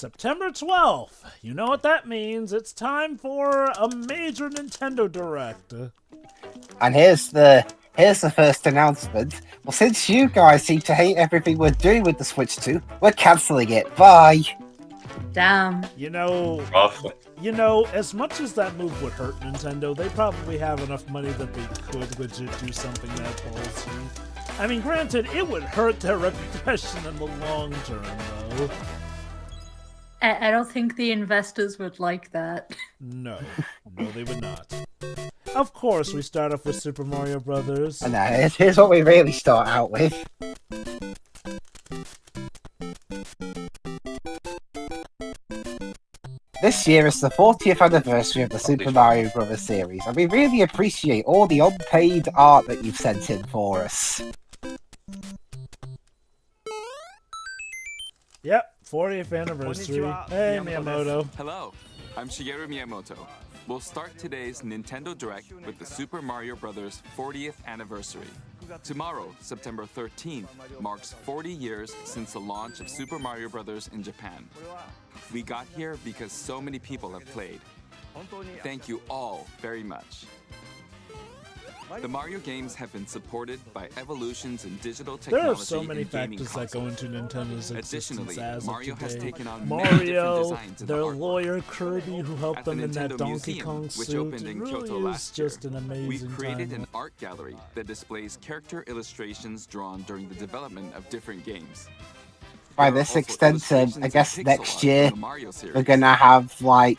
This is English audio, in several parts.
September 12th. You know what that means. It's time for a major Nintendo Direct. And here's the first announcement. Well, since you guys seem to hate everything we're doing with the Switch 2, we're cancelling it. Bye. Damn. You know, as much as that move would hurt Nintendo, they probably have enough money that they could legit do something that ballsy. I mean, granted, it would hurt their reputation in the long term, though. I don't think the investors would like that. No, they would not. Of course, we start off with Super Mario Brothers. And here's what we really start out with. This year is the 40th anniversary of the Super Mario Bros. Series, and we really appreciate all the unpaid art that you've sent in for us. Yep, 40th anniversary. Hey, Miyamoto. Hello, I'm Shigeru Miyamoto. We'll start today's Nintendo Direct with the Super Mario Bros. 40th anniversary. Tomorrow, September 13th, marks 40 years since the launch of Super Mario Bros. In Japan. We got here because so many people have played. Thank you all very much. The Mario games have been supported by evolutions in digital technology. There are so many and gaming factors that go into Nintendo's existence as Mario of has today. taken on many different Mario, designs in their the artwork. lawyer Kirby, who helped At the them in that Nintendo Donkey Museum, Kong which suit, opened it in really Kyoto is last year, just an amazing we've created time. an art gallery that displays character illustrations drawn during the development of different games. By There are this also extent, I illustrations guess and pixel next art year from the Mario series. we're gonna have, like,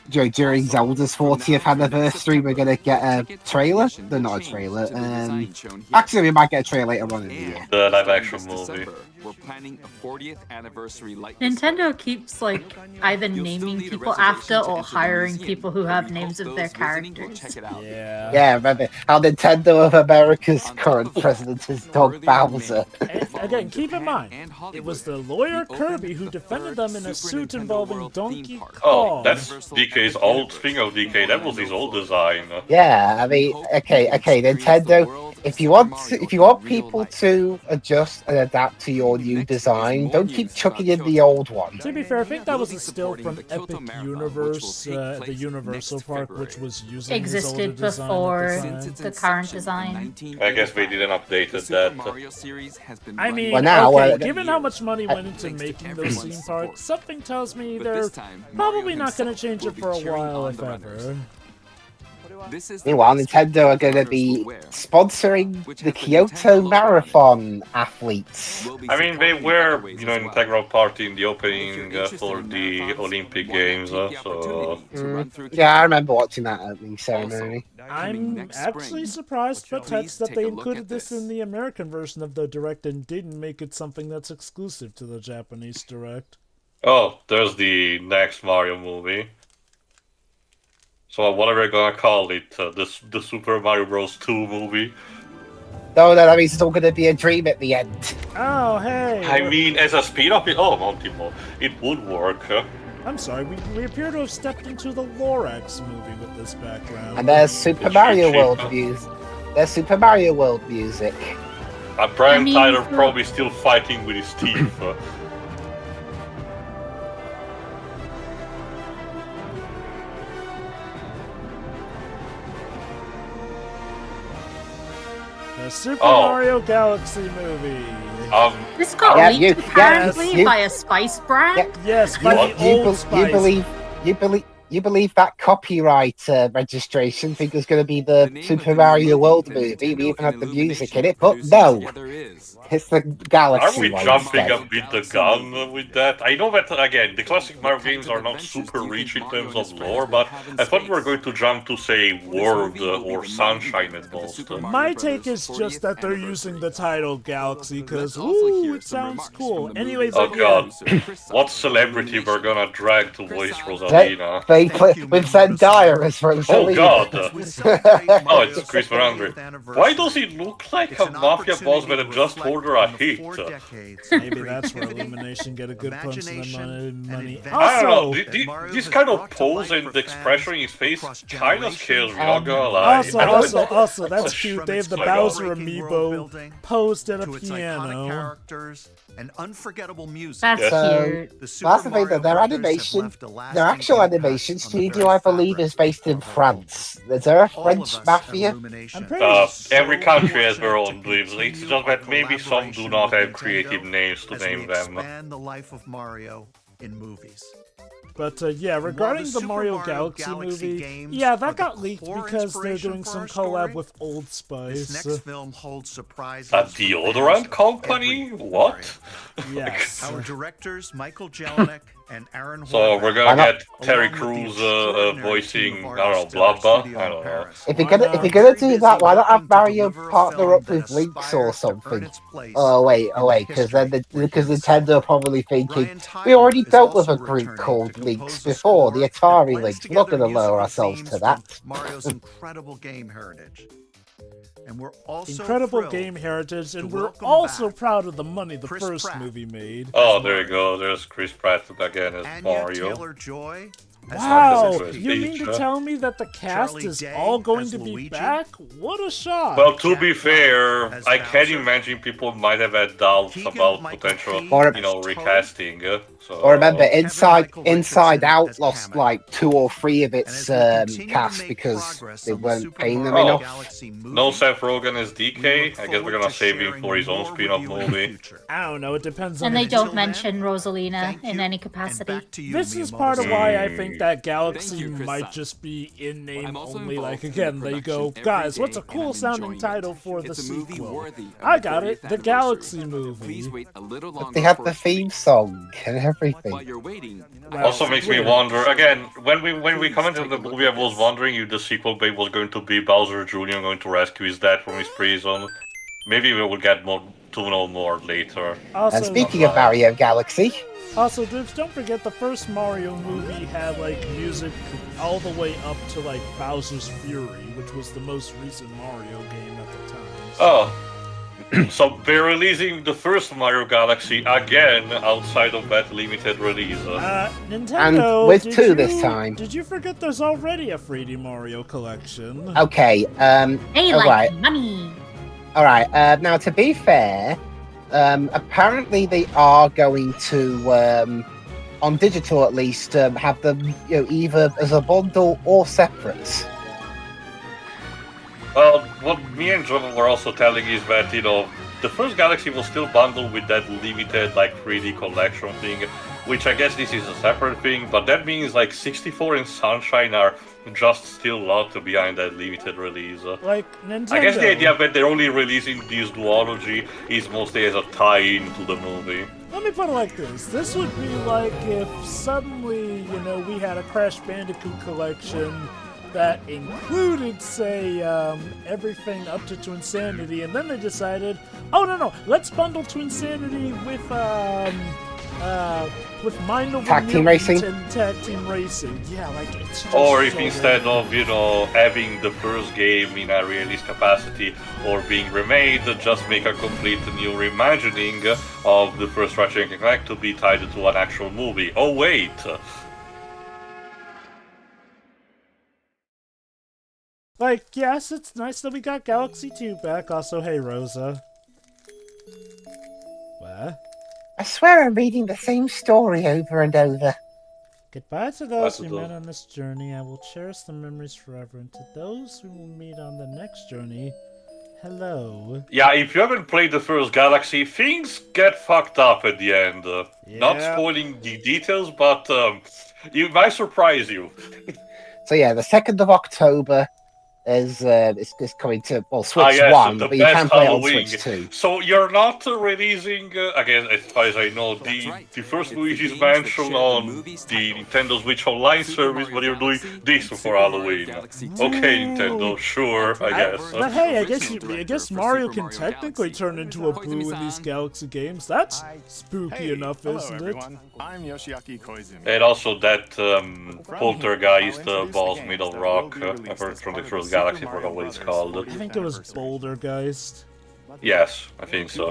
during Zelda's 40th anniversary, we're gonna get a trailer. No, not a trailer. Actually, we might get a trailer later on in the year. The live-action movie. December, we're planning a 40th anniversary light Nintendo keeps either naming people after or hiring people who have names of their characters. Yeah. Yeah, remember how Nintendo of America's current president is Doug Bowser. And again, keep in mind, it was the lawyer Kirby who defended them in a suit involving Donkey Kong. Oh, that's DK's old. Speaking of DK, that was his old design. Yeah, I mean, okay, Nintendo. If you want people to adjust and adapt to your new design, don't keep chucking in the old one. To be fair, I think that was a still from Epic Universe, the Universal Park, which was using Existed his older before design at the time. the current design. I guess they didn't update that. I mean, Well, now, okay, given how much money went into making those theme parks, something tells me they're probably not going to change it for a while, if ever. Meanwhile, Nintendo are going to be sponsoring the Kyoto Marathon athletes. I mean, they were, an integral part in the opening for the Olympic Games, so... Yeah, I remember watching that opening ceremony. I'm actually surprised but touched that they included this in the American version of the Direct and didn't make it something that's exclusive to the Japanese Direct. Oh, there's the next Mario movie. So what are we gonna call it? The Super Mario Bros. 2 movie? No, that means it's all going to be a dream at the end. Oh, hey! I mean, as a spin-off, Montimo, it would work. I'm sorry, we appear to have stepped into the Lorax movie with this background. And there's Super Mario World music. There's Super Mario World music. Brian Tyler probably still fighting with his teeth. The Super Mario Galaxy movie. This got leaked apparently by a spice brand. Yes, by the Old Spice. You believe that copyright registration thing is going to be the Super Mario World movie? We even have the music in it, but no. It's the Galaxy Are we one jumping instead. a bit the gun with that? I know that, again, the classic Mario games are not super rich in terms of lore, but I thought we were going to jump to, say, World or Sunshine at most. My take is just that they're using the title Galaxy because, ooh, it sounds cool. Anyways, oh god, what celebrity we're gonna drag to voice Rosalina? where he put with Zendaya as Rosalina. Oh god! Oh, it's Chris Miranda. Why does he look like a mafia boss when I just told her I hate? Maybe that's where Illumination get a good punch in the money. I don't Also, know. This kind of pose and the expression in his face kind of scares me. Not gonna lie. Also, that's cute. They have the Bowser amiibo posed at a piano. And unforgettable music. That's cute. That's the thing, that their animation, their actual animation studio, I believe, is based in France. Is there a French mafia? I'm pretty Every country has their own beliefs. It's just that maybe some do not have creative names to name them. Expand the life of Mario in movies. But yeah, regarding the Mario Galaxy movie, yeah, that got leaked because they're doing some collab with Old Spice. This next film holds surprises. A deodorant company? What? Yes. Our directors, Michael Jelinek and Aaron So we're gonna get Terry along with Crews the voicing, extraordinary I don't know, team of Blabba? studio I in don't know. Paris. If you're gonna do that, why not have Mario partner up with Lynx or something? Oh wait, because Nintendo are probably thinking we already dealt with a group called Lynx before, the Atari Lynx. We're not gonna lower ourselves to that. Mario's incredible game heritage. And we're also Incredible thrilled game heritage, and to we're welcome also back proud of the money the Chris first Pratt. movie made. Oh, there you go. There's Chris Pratt again as Anya Mario. Taylor-Joy as Wow, That's you mean to Peach, tell me that the cast Charlie is Day all going as to be Luigi. back? What a shock! Well, to be Jack fair, Black as I can Bowser. imagine people might have had doubts about Keegan-Michael potential, Key Or- as recasting. So, Or remember, Kevin Inside Michael Inside Richardson Out as lost Kamek. like 2 or 3 of And its as we continue to cast make because progress they on the weren't Super paying them Mario enough. Galaxy movie, no Seth Rogen as we DK. look I guess we're forward gonna to save him sharing for his own more spin-off with you in the movie. future. I don't know, it depends on And they the- don't Until then, mention Rosalina thank in you, any and capacity. back to you, This is Miyamoto. part of why I Mm. think that Galaxy Thank you, Chris might Sun. just be in name I'm also only. Like involved in again, the they go, production every guys, what's a day, and cool I'm sounding enjoying title it. for the It's a movie sequel? worthy of I the got it, 40th the anniversary. Galaxy movie. Please wait a little longer They had for the it. theme song and While everything. you're waiting, Well, Also makes me weird. wonder again when we commented on the take a look movie. I at was this. wondering if the sequel bait was going to be Bowser Jr. going to rescue his dad from his prison. Maybe we will get more to know more later. Also, And speaking of Mario Galaxy, Also, dudes, don't forget the first Mario movie had like music all the way up to like Bowser's Fury, which was the most recent Mario game at the time. Oh, so they're releasing the first Mario Galaxy again outside of that limited release. Nintendo, And with did 2 you- this time. Did you forget there's already a 3D Mario collection? Okay, They like alright. money. Alright, now to be fair, apparently they are going to, on digital at least, have them either as a bundle or separate. Well, what me and John were also telling is that, the first Galaxy was still bundled with that limited, 3D collection thing, which I guess this is a separate thing, but that means, 64 and Sunshine are just still locked behind that limited release. Like Nintendo. I guess the idea that they're only releasing this duology is mostly as a tie-in to the movie. Let me put it like this. This would be like if suddenly, we had a Crash Bandicoot collection that included, say, everything up to Twinsanity, and then they decided, oh no, let's bundle Twinsanity with Mind Over Tag Team Mutant Racing? and Tag Team Racing. Yeah, it's just Or if so instead random. of, having the first game in a release capacity or being remade, just make a complete new reimagining of the first Ratchet & Clank to be tied to an actual movie. Oh wait! Yes, it's nice that we got Galaxy 2 back. Also, hey, Rosa. What? I swear I'm reading the same story over and over. Goodbye to those That's we a met on this journey. I will cherish the memories forever. And to those we will meet on the next journey, hello. Yeah, if you haven't played the first Galaxy, things get fucked up at the end. Not Yeah. spoiling the details, but it might surprise you. So yeah, the 2nd of October it's coming to Switch yes, 1, the but you can best play it on Halloween. Switch 2. So you're not releasing, again, as far as I know, the first Luigi's Mansion on the Nintendo Switch Online service, but you're doing this for Halloween. Okay, Nintendo, sure, I guess. But hey, I guess Mario can technically turn into a Boo in these Galaxy games. That's spooky enough, isn't it? I'm Yoshiaki Koizumi. And also that poltergeist boss Middle Rock, I've heard from the first Galaxy, I forgot what it's called. I think it was Bouldergeist. Yes, I think so.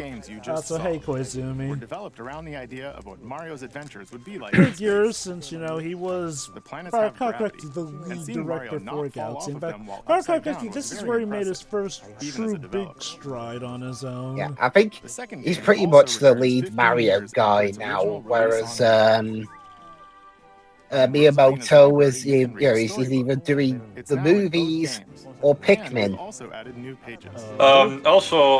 So hey, Koizumi. Were developed around the idea of what Mario's adventures would be like. Years since, he was, if I recall correctly, the lead director for Galaxy. In fact, if I recall correctly, this is where he made his first true big stride on his own. Yeah, I think he's pretty much the lead Mario guy now, whereas Miyamoto is, he's either doing the movies or Pikmin.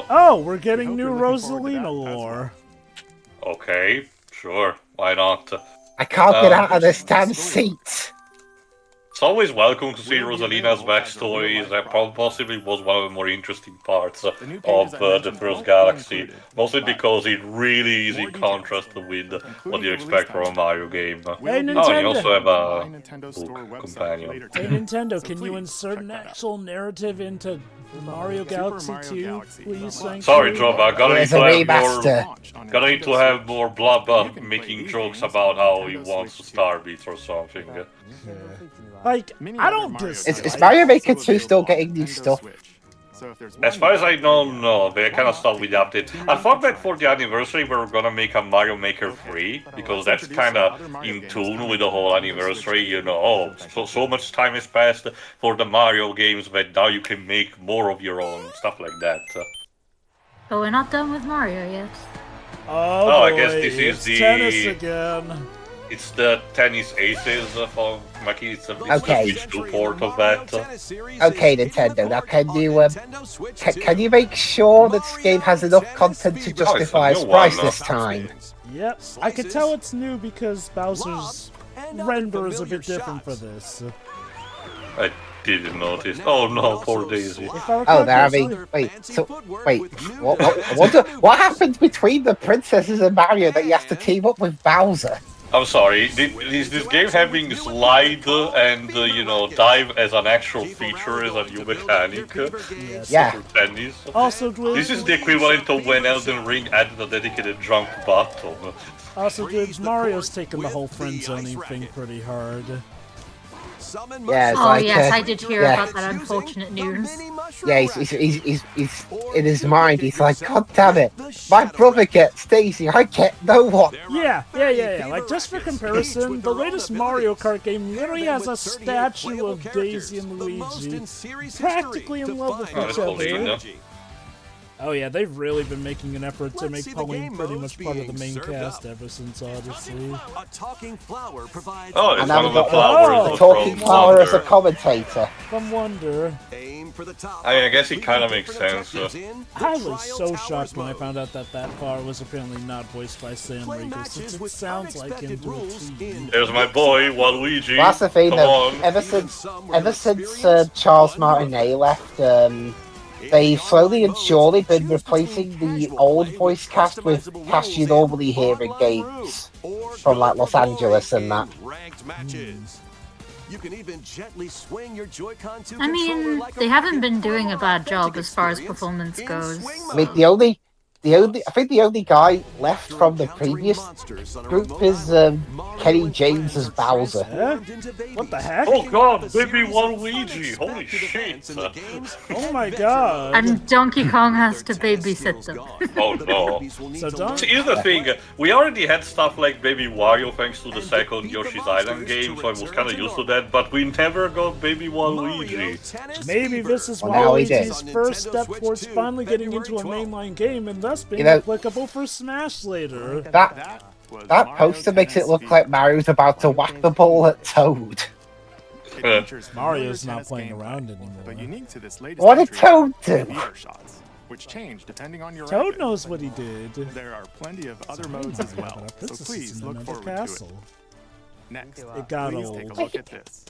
Oh, we're getting new Rosalina lore. Okay, sure, why not? I can't get out of this damn seat. It's always welcome to see Rosalina's backstory. That possibly was one of the more interesting parts of the first Galaxy. Mostly because it really is in contrast with what you expect from a Mario game. Hey, Nintendo. Oh, you also have a book companion. Hey, Nintendo, can you insert an actual narrative into Mario Galaxy 2, please? Thank Sorry, you. Joe, but gotta need to have more Bloodbutt making jokes about how he wants to Starbeat or something. Like, I don't Is Mario Maker 2 still getting new stuff? As far as I know, no. They kind of stopped with the update. I thought that for the anniversary we were gonna make a Mario Maker 3, because that's kind of in tune with the whole anniversary, so much time has passed for the Mario games that now you can make more of your own, stuff like that. But we're not done with Mario yet. Oh, I guess this is the tennis again. It's the Tennis Aces for Maki. It's a Switch 2 port of that. Okay, Nintendo. Now, can you make sure that this game has enough content to justify its price this time? Yep, I could tell it's new because Bowser's render is a bit different for this. I didn't notice. Oh no, poor Daisy. Oh, they're having. What happened between the princesses and Mario that you have to team up with Bowser? I'm sorry, is this game having slide and, dive as an actual feature, as a new mechanic? Yes. Yeah. For tennis? Also, this is the equivalent of when Elden Ring added a dedicated jump button. Also, dudes, Mario's taking the whole friend zoning thing pretty hard. Yeah, it's yes, I did hear about that unfortunate news. Yeah, he's in his mind. He's like, God damn it! My brother gets Daisy, I get no one. Yeah. Like, just for comparison, the latest Mario Kart game literally has a statue of Daisy and Luigi, practically in love with each other. Oh yeah, they've really been making an effort to make Pauline pretty much part of the main cast ever since Odyssey. It's one of the flowers. A talking flower as a commentator. From Wonder. I guess it kind of makes sense. I was so shocked when I found out that flower was apparently not voiced by Sam Riegel, since it sounds like him to a T. There's my boy, Waluigi. Well, that's the thing, though. Ever since Charles Martinet left, they've slowly and surely been replacing the old voice cast with cast you normally hear in games from like Los Angeles and that. I mean, they haven't been doing a bad job as far as performance goes. I mean, I think the only guy left from the previous group is Kenny James as Bowser. What the heck? Oh god, baby Waluigi! Holy shit! Oh my god! And Donkey Kong has to babysit them. Oh no. So here's the thing, we already had stuff like Baby Wario thanks to the second Yoshi's Island game, so I was kinda used to that, but we never got Baby Waluigi. Maybe this is Well, Waluigi's first step towards finally getting into a mainline game and thus being applicable for Smash later. That poster makes it look like Mario's about to whack the ball at Toad. Mario's not playing around anymore. What did Toad do? Which change depending on your Toad knows what he did. There are plenty of other modes as well, so please look forward to it. Next, it got please old. take a look at this.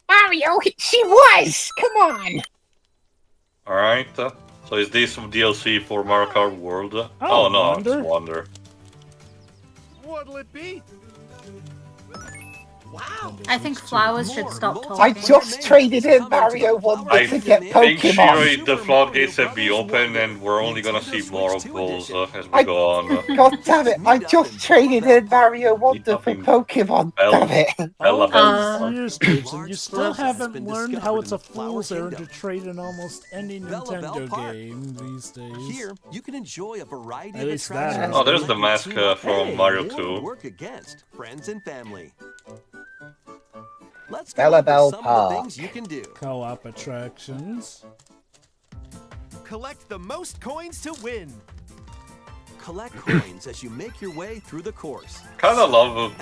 Mario, she was! Come on! Alright. So is this some DLC for Mario Kart World? Oh, No, Wonder? it's Wonder. What'll it be? Wow. I think flowers should stop talking. I just traded in Mario Wonder I to get think Pokemon. Shiro, the floodgates have been open and we're only gonna see more of those as we go on. God damn it! I just traded in Mario Wonder for Pokemon. Damn it! All those years, Dibs, and you still haven't learned how it's a fool's errand to trade in almost any Nintendo game these days. Here, you can enjoy a variety At of least that attractions. is. Oh, there's the mask from Mario 2. Work against friends and family. Let's Bella go Bell over some of the Park. things you can do. Co-op attractions. Collect the most coins to win. Collect coins as you make your way through the course. Kinda love,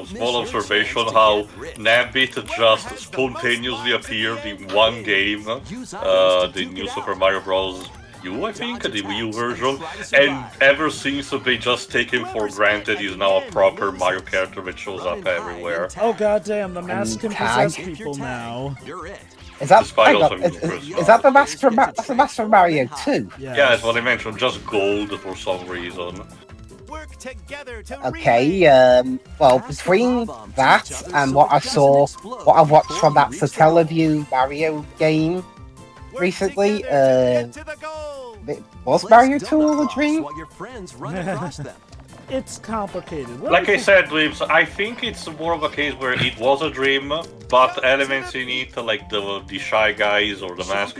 small observation how Nabbit just spontaneously appeared in one game, the new Super Mario Bros. U, I think, the Wii U version, and ever since they just take him for granted, he's now a proper Mario character that shows up everywhere. Oh goddamn, the mask can possess people now. You're it. Is that Despite hang also on, being is that the mask from that's the mask from Mario 2? Yeah, that's what I mentioned, just gold for some reason. Work together to Okay, well, between that and what I watched from that Satellaview Mario game recently, was Mario 2 all a dream? While your friends run across them. It's complicated. Like I said, Lips, I think it's more of a case where it was a dream, but elements in it, like the Shy Guys or the mask,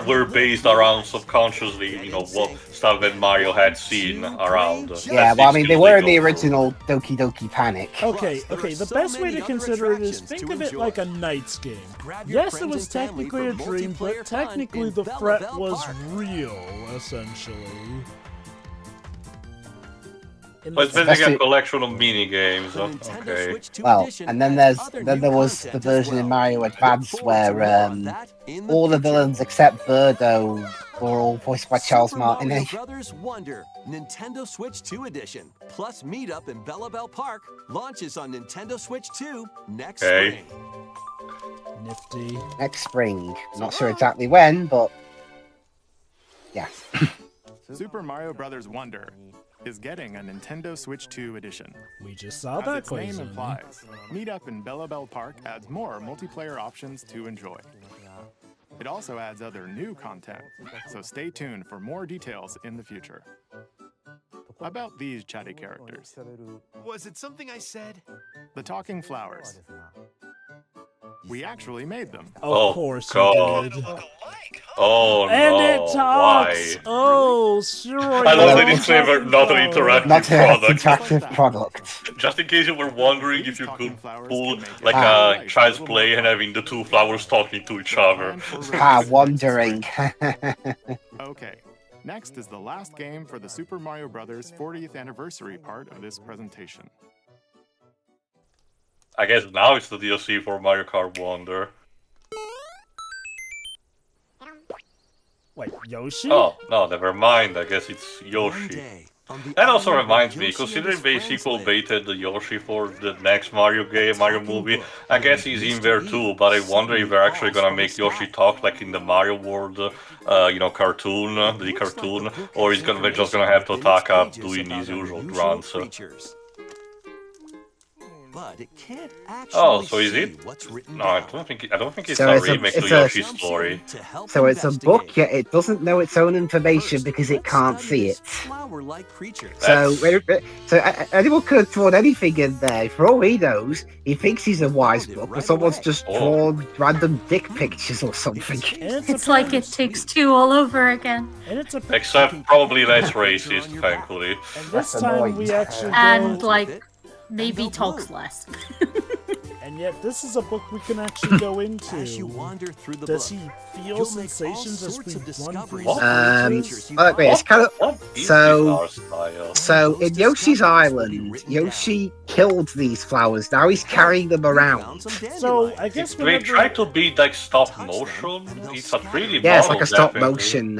were based around subconsciously, what stuff that Mario had seen around. Yeah, well, I mean, they were in the original Doki Doki Panic. Okay, the best way to consider it is think of it like a Knight's game. Yes, it was technically a dream, but technically the threat was real, essentially. But it's basically a collection of mini games. Okay. Well, and then there was the version in Mario Advance where all the villains except Birdo were all voiced by Charles Martinet. Brothers Wonder, Nintendo Switch 2 edition, plus Meetup in Bella Bell Park launches on Nintendo Switch 2 next spring. Nifty. Next spring. Not sure exactly when, but yeah. Super Mario Bros. Wonder is getting a Nintendo Switch 2 edition. We just saw As that its name quiz. implies, Meetup in Bella Bell Park adds more multiplayer options to enjoy. It also adds other new content, so stay tuned for more details in the future. About these chatty characters. Was it something I said? The talking flowers. We actually made them. Of course God. you did. Oh And no, it talks! why? Oh, sure. I love that it's never not an interactive Not an product. interactive product. Just in case you were wondering if you could pull like a child's play and having the two flowers talking to each other. Wandering. Okay, next is the last game for the Super Mario Bros. 40th anniversary part of this presentation. I guess now it's the DLC for Mario Kart Wonder. Wait, Yoshi? Oh, no, never mind. I guess it's Yoshi. That also reminds me, considering they sequel baited the Yoshi for the next Mario game, Mario movie, I guess he's in there too, but I wonder if they're actually gonna make Yoshi talk like in the Mario World, cartoon, the cartoon, or they're just gonna have Totaka doing his usual grunts. But it can't Oh, so is see it? what's written No, I down. don't think it's So a it's a- remake to it's a- Yoshi's story. So it's a book, yet it doesn't know its own information because it can't see it. Flower-like creature. So anyone could have drawn anything in there. For all he knows, he thinks he's a wise book, but someone's just drawn random dick pictures or something. It's like It Takes Two all over again. And it's a Except probably less racist, thankfully. And this That's time annoying. we actually And go, like maybe talks less. and yet this is a book we can actually go into. As you wander through the Does book, he feel you'll make sensations all as sorts we of run discoveries through about creatures? Wait, it's kind of What is So- this art style? so in Yoshi's Island, Yoshi killed these flowers. Now he's carrying them around. So I guess They whenever try to be like stop motion. It's a really Yeah, it's like model, a stop definitely. motion.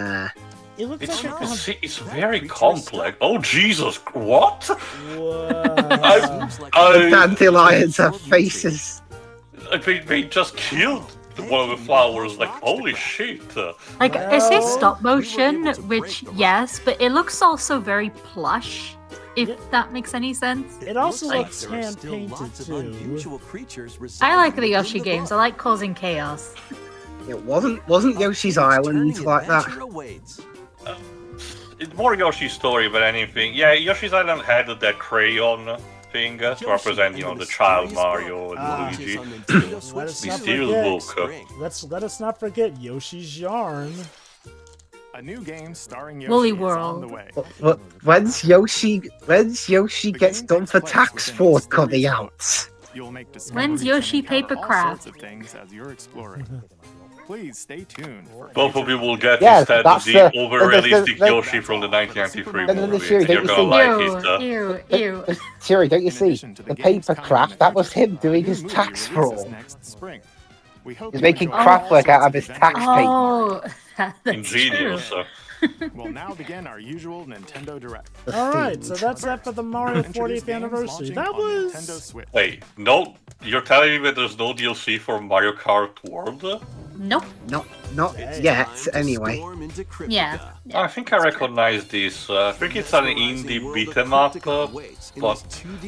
it looks It's, like it's very complex. Oh Jesus! What? Wow. Dandelions have faces. They just killed one of the flowers. Like, holy shit! Like, it says stop motion, which, yes, but it looks also very plush, if that makes any sense. It also Like, looks hand-painted, too. I like the Yoshi games. I like causing chaos. It wasn't Yoshi's Island like that. It's more Yoshi's Story than anything. Yeah, Yoshi's Island had that crayon thing to represent, you know, the child Mario and Luigi. Let us not forget Yoshi's Yarn. A new game starring Yoshi Woolly is on the World. way. But when's Yoshi gets done for tax fraud coming out? You'll make When's discoveries Yoshi and encounter all Papercraft? sorts of things as you're exploring. Please stay tuned for Both of you will get Yes, instead that's the the- over-realistic the- Yoshi from the 1993 No, no, no, movie. Siri, You're don't gonna you like see- it. Ew. Siri, don't you see? The papercraft, that was him doing his tax fraud. He's making crap work out of his tax paper. Oh, that's Ingenious. true. We'll now begin our usual Nintendo Direct. Alright, so that's that for the Mario 40th anniversary. That was... Wait, no, you're telling me that there's no DLC for Mario Kart World? Nope. Not yet, anyway. Yeah. I think I recognize this. I think it's an indie beat 'em up, but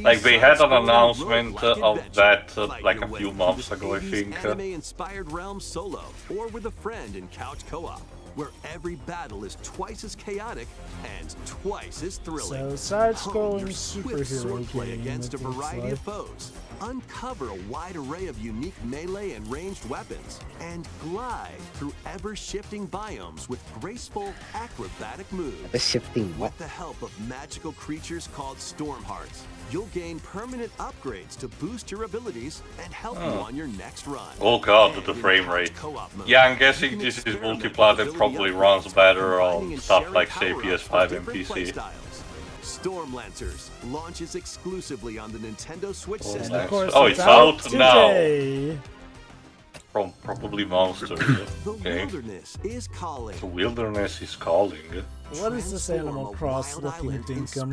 like they had an announcement of that like a few months ago, I think. Anime-inspired realm solo, or with a friend in couch co-op, where every battle is twice as chaotic and twice as thrilling. So, side-scrolling Hone your swift superhero swordplay game, against a it looks variety like. of foes. Uncover a wide array of unique melee and ranged weapons, and glide through ever-shifting biomes with graceful, acrobatic moves. The shifting what? With the help of magical creatures called Storm Hearts, you'll gain permanent upgrades to boost your abilities and help you on your next run. Oh god, the frame rate. Yeah, I'm guessing this is multiplayer and probably runs better on stuff like, say, PS5 and PC. Stormlancers launches exclusively on the Nintendo Switch Oh, system. nice. Oh, it's out now! From probably Monsters. The Okay. wilderness is calling. The wilderness is calling. What is this Animal Cross looking dinkum?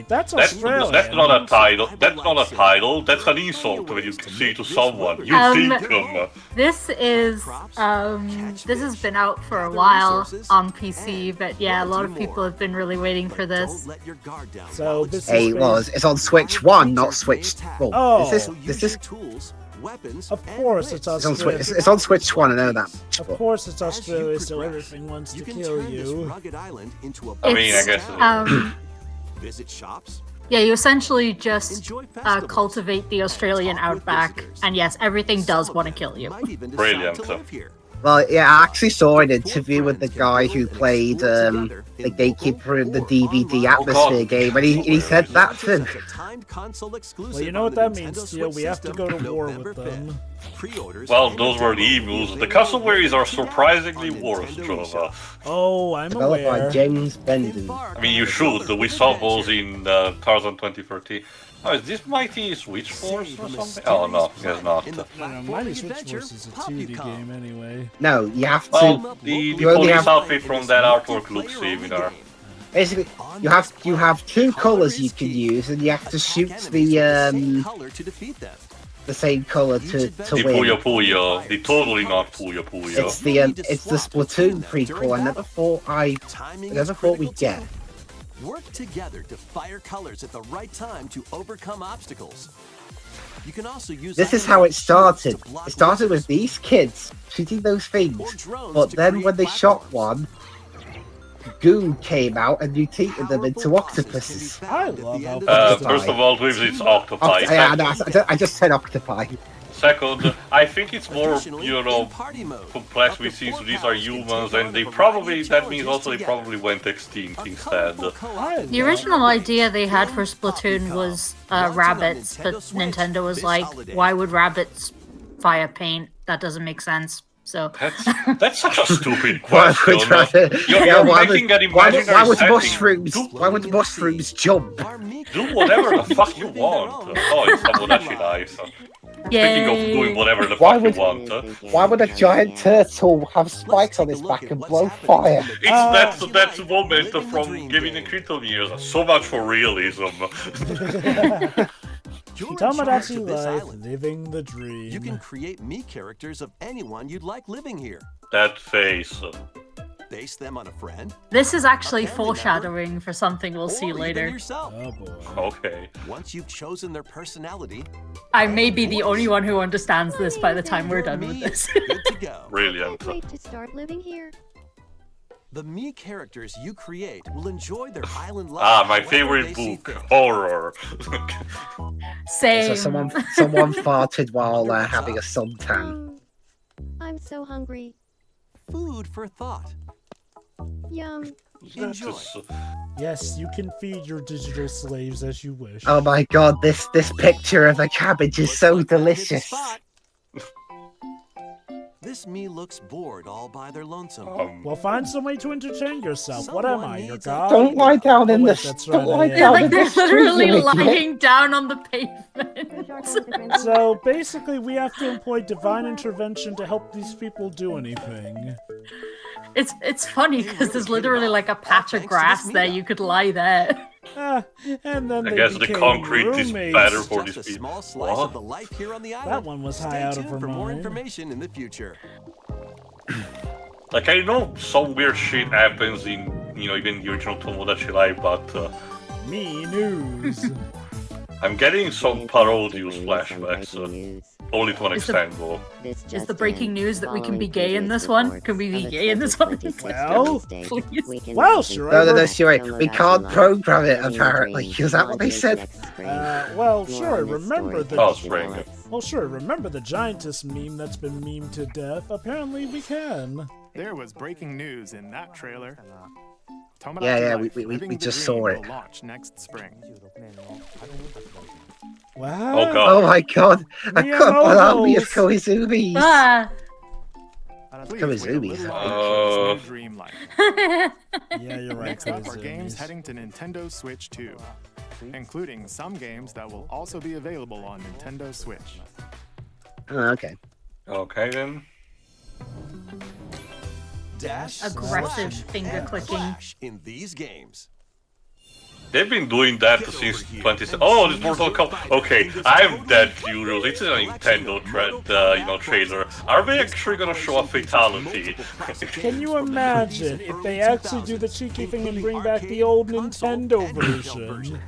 That's Australian. That's not a title. That's not a title. That's an insult when you say to someone, you dinkum. This has been out for a while on PC, but yeah, a lot of people have been really waiting for this. So this Hey, well, it's on Switch 1, not Switch. Well, Oh. is this? Of course it's Australia. It's on Switch 1, I know that. Of course it's Australia, so everything wants to kill you. I mean, I guess. Visit shops. Yeah, you essentially just cultivate the Australian outback, and yes, everything does want to kill you. Brilliant. Well, yeah, I actually saw an interview with the guy who played the gatekeeper in the DVD Atmosphere game, and he said that too. Well, you know what that means, Steel. We have to go to war with them. Well, those were the emus. The cassowaries are surprisingly worse, Jova. Oh, I'm Developed by aware. James Benden. I mean, you should. We saw those in Tarzan 2013. Oh, is this Mighty Switch Force or something? Oh, no, guess not. Mighty Switch Force is a 2D game anyway. No, you have to. Well, the you only police have- outfit from that artwork looks similar. Basically, you have two colors you can use, and you have to shoot the same color to The Puyo win. Puyo, the totally not Puyo Puyo. It's the Splatoon prequel. I never thought we'd get. Work together to fire colors at the right time to overcome obstacles. You can also use This is how it started. It started with these kids shooting those things, but then when they shot one, goo came out and mutated them into octopuses. I love how First of all, with its octopi. Yeah, no, I just said octopi. Second, I think it's more, complex with since these are humans, and that means also they probably went extinct instead. The original idea they had for Splatoon was rabbits, but Nintendo was like, why would rabbits fire paint? That doesn't make sense. So That's such a stupid Why question. would You're making an imaginary why would setting. mushrooms jump? Do whatever the fuck you want. Oh, it's Tomodachi Life. Speaking of doing whatever the fuck you want. Why would a giant turtle have spikes on its back and blow fire? That's the moment from Giving the Critical Years. So much for realism. You're in charge Tomodachi of this life, island. living the dream. You can create me characters of anyone you'd like living here. That face. Base them on a friend. This is actually A family foreshadowing for something we'll see or later. even yourself. Oh boy. Okay. Once you've chosen their personality, I may be the only one who understands this by the time we're done with me this. is good to go. Brilliant. Can't wait to start living here. The me characters you create will enjoy their island life. Ah, my wherever favorite they see book, fit. horror. Same. So someone farted while having a suntan. I'm so hungry. Food for thought. Yum. Enjoy. Yes, you can feed your digital slaves as you wish. Oh my god, this picture of a cabbage is so Looks like I hit the delicious. spot. This me looks bored all by their lonesome. Well, find some way to entertain yourself. What am I, your needs a- god? Don't lie down Oh, in wait, the that's don't right, lie I They're down like in the they're street, literally you idiot. lying down on the pavement. So basically, we have to employ divine intervention to help these people do anything. It's funny because there's literally like a patch of grass there. You could lie there. And then I they guess the became concrete is roommates. better for Just these a people. small slice What? of the life here on the island. That one was high Stay out of tuned her for more mind. information in the future. Like, I know some weird shit happens in, even the original Tomodachi Life, but Me news. I'm getting some parodius flashbacks. Only to an Is the- extent, though. Is the breaking news that we can be gay in this one? Can we be gay in this one? Well, Please. well, sure. No, sure. We can't program it, apparently. Is that what they said? Well, sure. Remember the Oh, spring. Well, sure. Remember the giantess meme that's been memed to death? Apparently, we can. There was breaking news in that trailer. Yeah, Life, we Living the just Dream saw it. will launch next spring. Wow. Oh, God. Oh my god! A Miyamoto's. army of Koizumis! Ah. Please Koizumis. wait a little for this new dream life. Yeah, you're right. Next up are Koizumis. games heading to Nintendo Switch 2, including some games that will also be available on Nintendo Switch. Oh, okay. Okay, then. Dash, Aggressive slash, finger and clicking. flash in these games. They've been doing that since 20... Oh, this Mortal Kombat... Okay, I'm that curious. It's a Nintendo trailer. Are they actually gonna show a fatality? Can you imagine if they actually do the cheeky thing and bring back the old Nintendo version?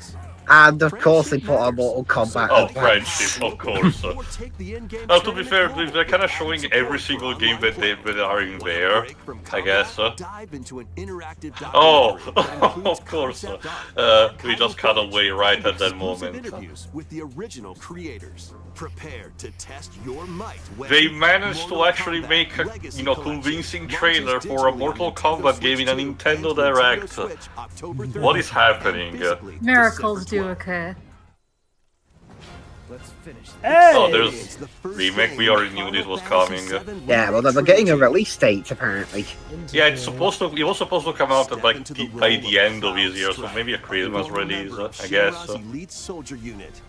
And of course they put on Mortal Kombat Oh, Advance. friendship, of course. Or take the in-game Well, to be fair, trailer they're kind of showing every single game that they are in there, I guess. Dive into an interactive Oh, documentary that includes of course. concept art, We just cut away right at that exclusive moment. interviews with the original creators. Prepare to test your might when They managed to Mortal actually Kombat make a, Legacy convincing Collection trailer launches for a digitally Mortal on Nintendo Kombat game in a Switch 2 Nintendo and Direct. Switch, October 30th, What is happening? and physically Miracles December do 12th. occur. Hey! Oh, It's there's the first remake. game We already in knew Final this was Fantasy coming. VII Yeah, well, Remake they're getting a trilogy. release date, apparently. Yeah, it was supposed to come out at like by the end of this year, so maybe a Christmas release, I guess. Shimura's elite soldier unit.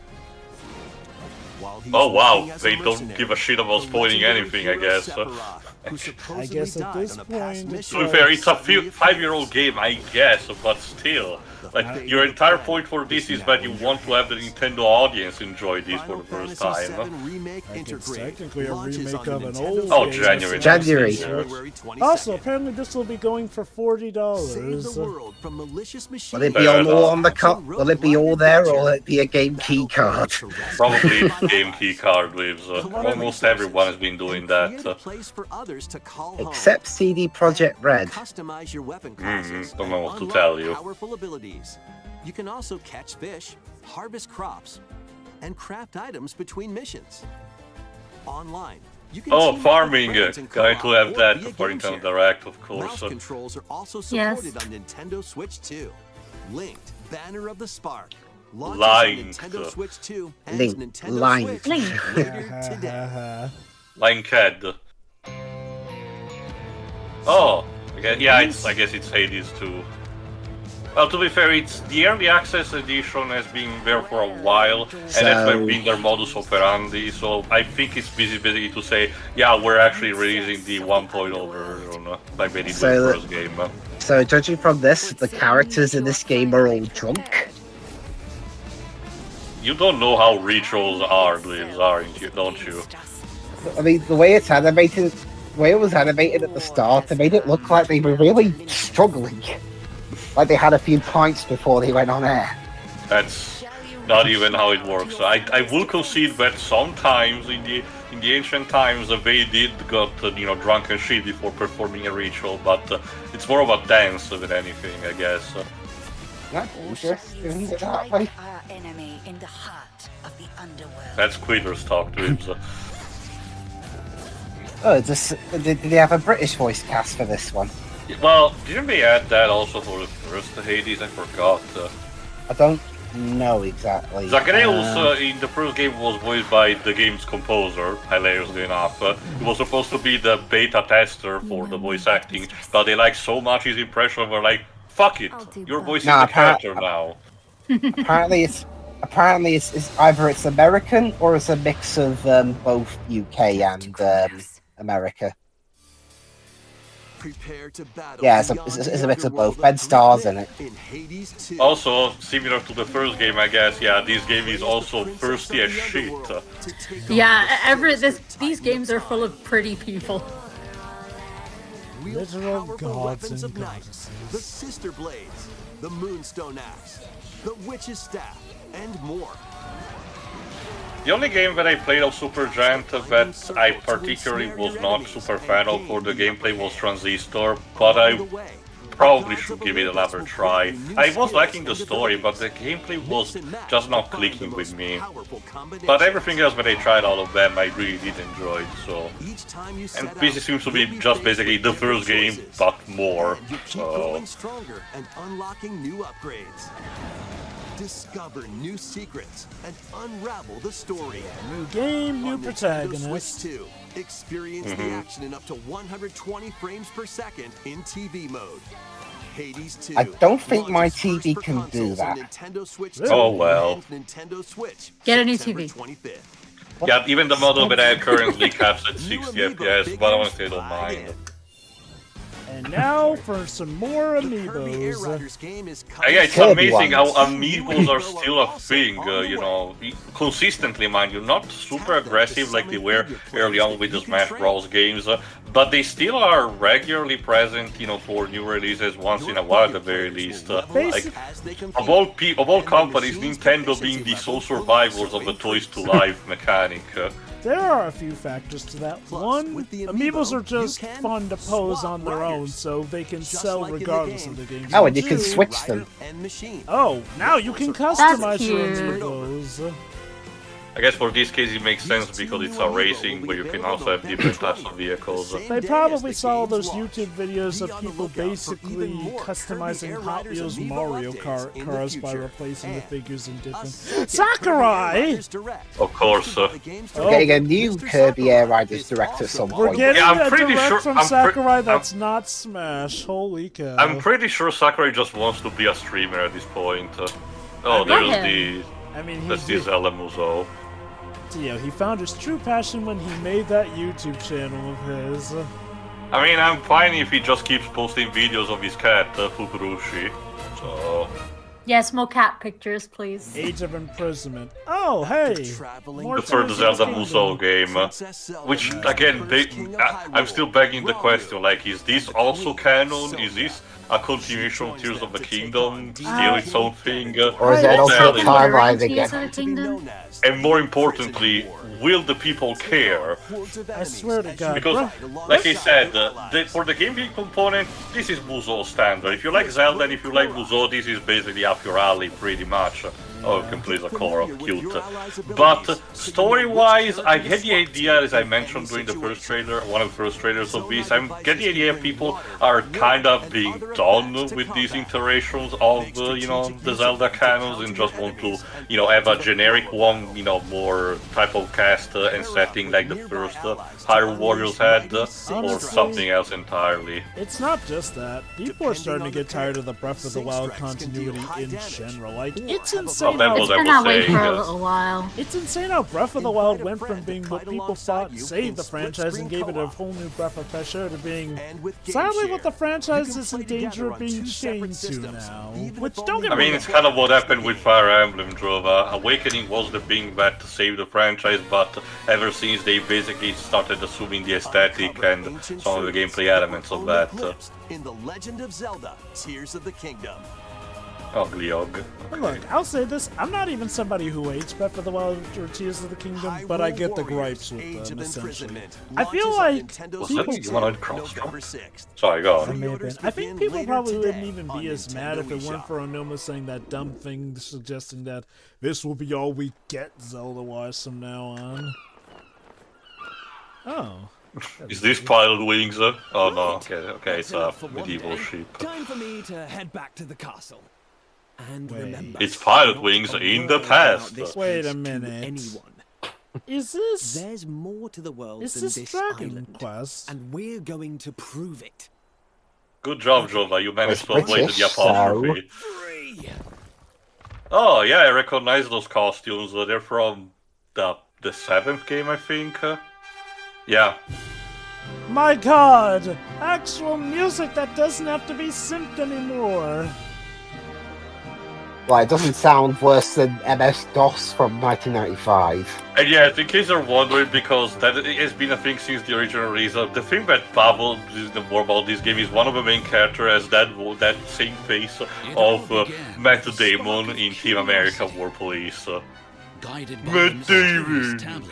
While he's Oh wow, working as a they don't mercenary, give a shit about the spoiling legendary anything, I hero guess. Sephiroth, who supposedly guess at died this on a past point, it's To mission be fair, it's a with 5-year-old game, I guess, but still. Like, your entire point for this is that you want to have the Nintendo audience enjoy this for the first Fantasy time. VII Remake Like it's Intergrade technically a launches remake on the of an Nintendo old Oh, Switch January. January. January 22nd. Also, apparently this will be going for Save the $40. world from malicious machines. Will it be on all on the cup? Will it be all there, or will it be a game key card? Probably game key card lives. Almost everyone has been doing Create a that. place for others to call home. Except CD Projekt Red. Customize your weapon classes. Don't know what to unlock tell you. Powerful abilities. You can also catch fish, harvest crops, and craft items between missions. Online, you can Oh, team up with farming! friends and Going to co-op have or that be a for game Nintendo share. Direct, of Mouse course. controls are also Yes. supported on Nintendo Switch 2. Linked, Banner of the Spark. Launches Linked. on Nintendo Switch 2 and Link. Nintendo Linked. Switch Link. later today. Linked. Oh, yeah, I guess it's Hades too. Well, to be fair, it's the early access edition has been there for a while, and that's been their modus operandi. So I think it's basically to say, yeah, we're actually releasing the 1.0 version, like they did with So the first game. So, judging from this, the characters in this game are all drunk. you don't know how rituals are, Liz, aren't you? Don't you? I mean, the way it's animated, the way it was animated at the start, it made it look like they were really struggling. Like they had a few points before they went on air. That's not even how it works. I will concede that sometimes in the ancient times they did got drunk and shit before performing a ritual, but it's more of a dance than anything, I guess. That's interesting that way. That's Quiller's talk to him. So. Oh, did they have a British voice cast for this one? Well, didn't they add that also for the first Hades? I forgot. I don't know exactly. Zagreus in the first game was voiced by the game's composer, hilariously enough. He was supposed to be the beta tester for the voice acting, but they liked so much his impression, were like, fuck it, you're voicing the character now. Apparently it's either it's American or it's a mix of both UK and America. Prepare to battle. Yeah, it's a mix of both. Ben Starr's in it. Also, similar to the first game, I guess. Yeah, this game is also thirsty as shit. Yeah, these games are full of pretty people. Literal gods weapons and of night, goddesses. the Sister Blades, the Moonstone Axe, the Witch's Staff, and more. The only game that I played of Supergiant that I particularly was not super fan of for the gameplay was Transistor, but I probably should give it another try. I was liking the story, but the gameplay was just not clicking with me. But everything else that I tried out of them I really did enjoy, so... And this seems to be just basically the first game, but more, so... and unlocking new upgrades. Discover new secrets and unravel the story. New game, new protagonist. Switch 2. Experience the action in up to 120 frames per second in TV mode. Hades 2. I don't think my TV can do that. Nintendo Switch Oh well. Nintendo Switch. Get a new TV. 25th. Yeah, even the model that I have currently caps at 60 FPS, but honestly I don't mind. And now for some more amiibos. Yeah, it's amazing how amiibos are still a thing, consistently, mind you, not super aggressive like they were early on with the Smash Bros. Games, but they still are regularly present, for new releases once in a while at the very least. Like, of all companies, Nintendo being the sole survivors of the Toys to Life mechanic. There are a few factors to that. One, amiibos are just fun to pose on their own, so they can sell regardless of the game's. Oh, and you can switch them. Oh, now you can customize your amiibos. I guess for this case it makes sense because it's a racing, but you can also have different types of vehicles. They probably saw those YouTube videos of people basically customizing Hot Wheels Mario cars by replacing the figures in different... Sakurai! Of course. Getting a new Kirby Air Riders Direct at some We're point. getting I'm a pretty direct sure- from I'm Sakurai that's not Smash. Holy cow. I'm pretty sure Sakurai just wants to be a streamer at this point. Oh, there's the Zelda Muso. He found his true passion when he made that YouTube channel of his. I mean, I'm fine if he just keeps posting videos of his cat, Fukurushi. So... Yes, more cat pictures, please. Age of Imprisonment. Oh, hey! More the third Tears Zelda of the Musou game, which, again, I'm still begging the question, like, is this also canon? Is this a continuation of Tears of the Kingdom? Still its own thing? Or is that also timeline again? And more importantly, will the people care? I swear to God. Because, like I said, for the gameplay component, this is Musou standard. If you like Zelda and if you like Musou, this is basically up your alley, pretty much. Oh, you can play the color of cute. But story-wise, I get the idea, as I mentioned during the first trailer, one of the first trailers of this, I get the idea people are kind of being done with these iterations of, the Zelda canons and just want to, have a generic one, more type of cast and setting like the first Hyrule Warriors had, or something else entirely. It's not just that. People are starting to get tired of the Breath of the Wild continuity in general. Like, it's insane insane that how was It's been I that was way saying. for a little while. it's insane how Breath of the Wild went from being what people thought saved the franchise and gave it a whole new breath of fresh air to being sadly what the franchise is in danger of being chained to now. Which don't get I me mean, it's kind of what happened with Fire Emblem, Drova. Awakening was the thing that to save the franchise, but ever since they basically started assuming the aesthetic and some of the gameplay elements of that. In The Legend of Zelda: Tears of the Kingdom. Ugly og. And look, I'll say this, I'm not even somebody who hates Breath of the Wild or Tears of the Kingdom, but I get the gripes with them, essentially. I feel like people... Sorry, go I on. may have been. I think people probably wouldn't even be as mad if it weren't for Onoma saying that dumb thing suggesting that this will be all we get Zelda-wise from now on. Oh. Is this Pilot Wings? Oh no, okay, it's a medieval ship. Time for me to head back to the castle. And remember, It's Pilot Wings in the past. Wait a minute. Is this... There's more to the world Is than this this Dragon island, Quest? and we're going to prove it. Good job, Jova, you managed to avoid British, the apostrophe. Oh yeah, I recognize those costumes. They're from the 7th game, I think. Yeah. My god! Actual music that doesn't have to be synced anymore! Well, it doesn't sound worse than MS-DOS from 1995. And yeah, in case you're wondering, because that has been a thing since the original release, the thing that Pavel is more about this game is one of the main characters has that same face of Matt Damon in Team America War Police. Guided by Matt Damon!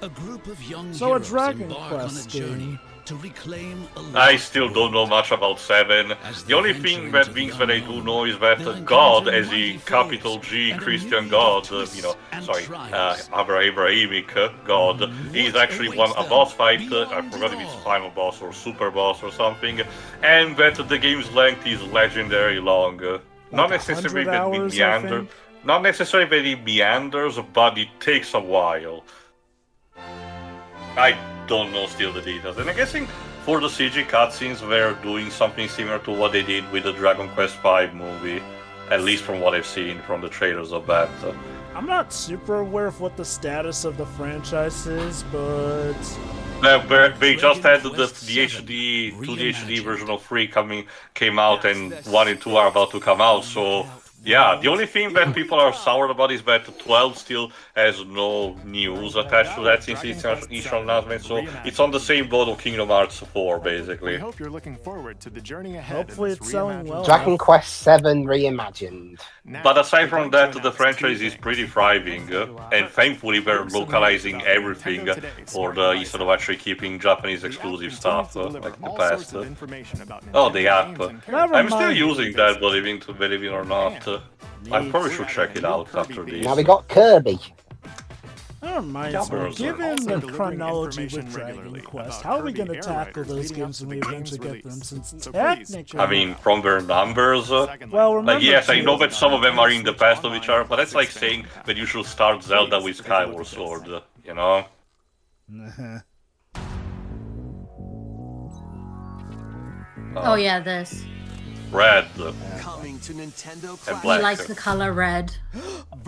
A group of young So a heroes Dragon embark on a Quest journey game. to reclaim a I lost still don't know world. much about 7. As The only they thing venture that into the that I do unknown, know is that they'll God, encounter as mighty a capital foes G and a Christian myriad God, of twists and sorry, trials. Abrahamic God, he's actually awaits a them boss fight, I beyond forgot it if it's all. final boss or super boss or something, and that the game's length is legendary long. Not necessarily 100 that it hours, I meanders, think? not necessarily that it meanders, but it takes a while. I don't know still the details, and I'm guessing for the CG cutscenes they're doing something similar to what they did with the Dragon Quest V movie, at least from what I've seen from the trailers of that. I'm not super aware of what the status of the franchise is, but... They just had the HD, 2D HD version of 3 came out, and 1 and 2 are about to come out, so... Yeah, the only thing that people are sour about is that 12 still has no news attached to that since its initial announcement, so it's on the same boat of Kingdom Hearts 4, We basically. hope you're looking forward to the journey ahead. Hopefully it's selling well. Dragon Quest VII Reimagined. But aside from that, the franchise is pretty thriving, and thankfully they're localizing everything for the instead of actually keeping Japanese exclusive stuff like in the past. Oh, the app. I'm still using that, believe it or not. I probably should check it out after this. Now we got Kirby. That reminds me, given the chronology with Dragon Quest, how are we going to tackle those games when we eventually get them, since technically... I mean, from their numbers, well, remember, like, yes, I know that some of them are in the past of each other, but that's like saying that you should start Zelda with Skyward Sword, you know? Oh yeah, this. Red. Coming to Nintendo And He black. likes the color red.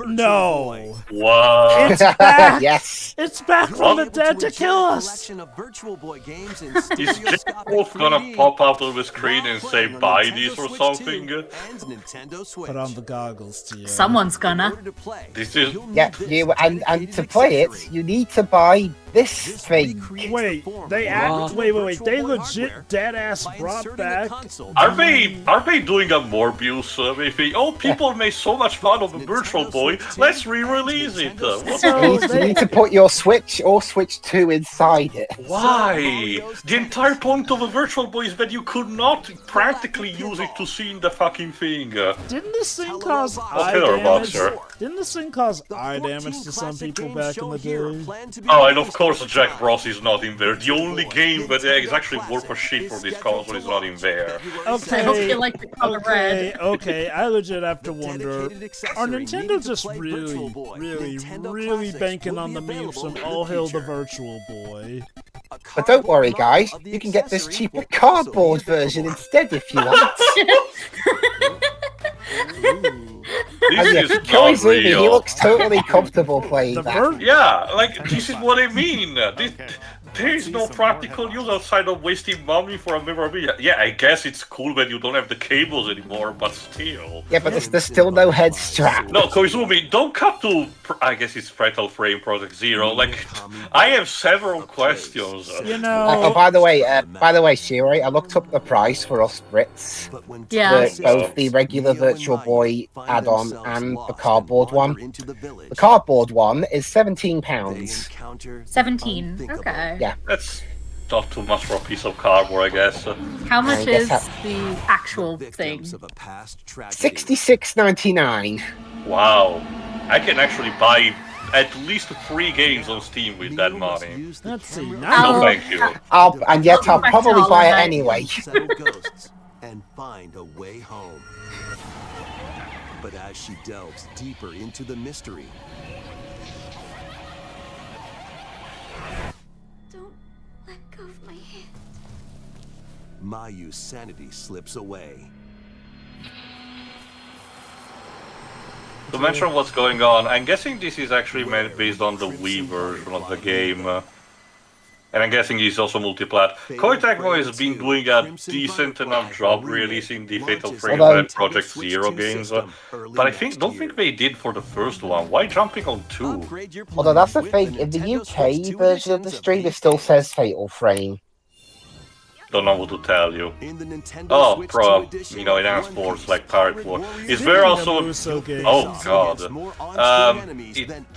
No! What? It's back! Yes. It's back from the dead to kill us! Of Virtual Boy games and Is Wolf gonna pop out of the screen and say buy this or something? Put on the goggles to you. Someone's gonna. This is... Yeah, you and to play it, you need to buy this thing. Wait, they act. Wait, they legit dead ass brought back. Are they doing a Morbius? Maybe? Oh, people made so much fun of the Virtual Boy. Let's re-release it. What You need to put your Switch or Switch 2 inside it. Why? The entire point of a Virtual Boy is that you could not practically use it to see in the fucking thing. Didn't this thing cause eye Killer damage? Boxer. Didn't this thing cause eye damage to some people back in the day? Oh, and of course Jack Bros is not in there. The only game that is actually worth a shit for this console is not in there. Okay, I hope you like the color red. Okay, I legit have to wonder, are Nintendo just really banking on the memes from All Hail the Virtual Boy? But don't worry, guys. You can get this cheaper cardboard version instead if you want. This is not Koizumi, he real. looks totally comfortable playing that. Yeah, like, this is what I mean. There is no practical use outside of wasting money for a memorabilia. Yeah, I guess it's cool when you don't have the cables anymore, but still. Yeah, but there's still no head strap. No, Koizumi, don't cut to, I guess it's Fatal Frame Project Zero. Like, I have several questions. You know... by the way, Shiroi, I looked up the price for us Brits. Yeah. For both the regular Virtual Boy add-on and the cardboard one. The cardboard one is £17. 17. Okay. Yeah. That's not too much for a piece of cardboard, I guess. How much is the actual thing? $66.99. Wow. I can actually buy at least 3 games on Steam with that money. Let's see. No, thank you. I'll probably buy it anyway. And find a way home. But as she delves deeper into the mystery, Don't let go of my hand. Mayu's sanity slips away. To mention what's going on, I'm guessing this is actually made based on the Wii version of the game. And I'm guessing it's also multiplat. Koei Tecmo has been doing a decent enough job releasing the Fatal Frame and Project Zero games. But I don't think they did for the first one. Why jumping on 2? Although that's the thing, in the UK version of the stream, it still says Fatal Frame. Don't know what to tell you. Oh, enhanced sports like Pirate War. Is there also... Oh god.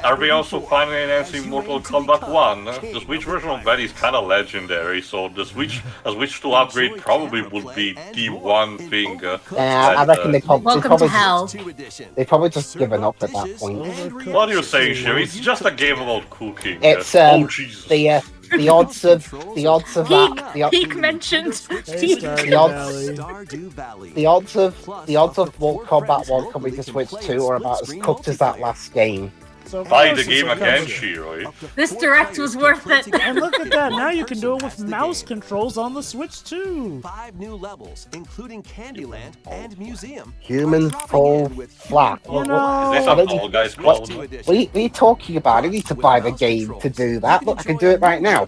Are we also finally enhancing Mortal Kombat 1? The Switch version of that is kinda legendary, so a Switch to upgrade probably would be the one thing... I reckon they've probably just given up at that point. What are you saying, Sherry? It's just a game about cooking. It's, oh, Jesus. The odds of that. Peak mentioned. The odds of Mortal Kombat 1 coming to Switch 2 are about as cooked as that last game. Buy the game again, Shiroi. This direct was worth it. And look at that, now you can do it with mouse controls on the Switch too. 5 new levels, including Candyland and Museum. Human fall flat. Is this a Fall Guys clone? What are you talking about? I need to buy the game to do that. Look, I can do it right now.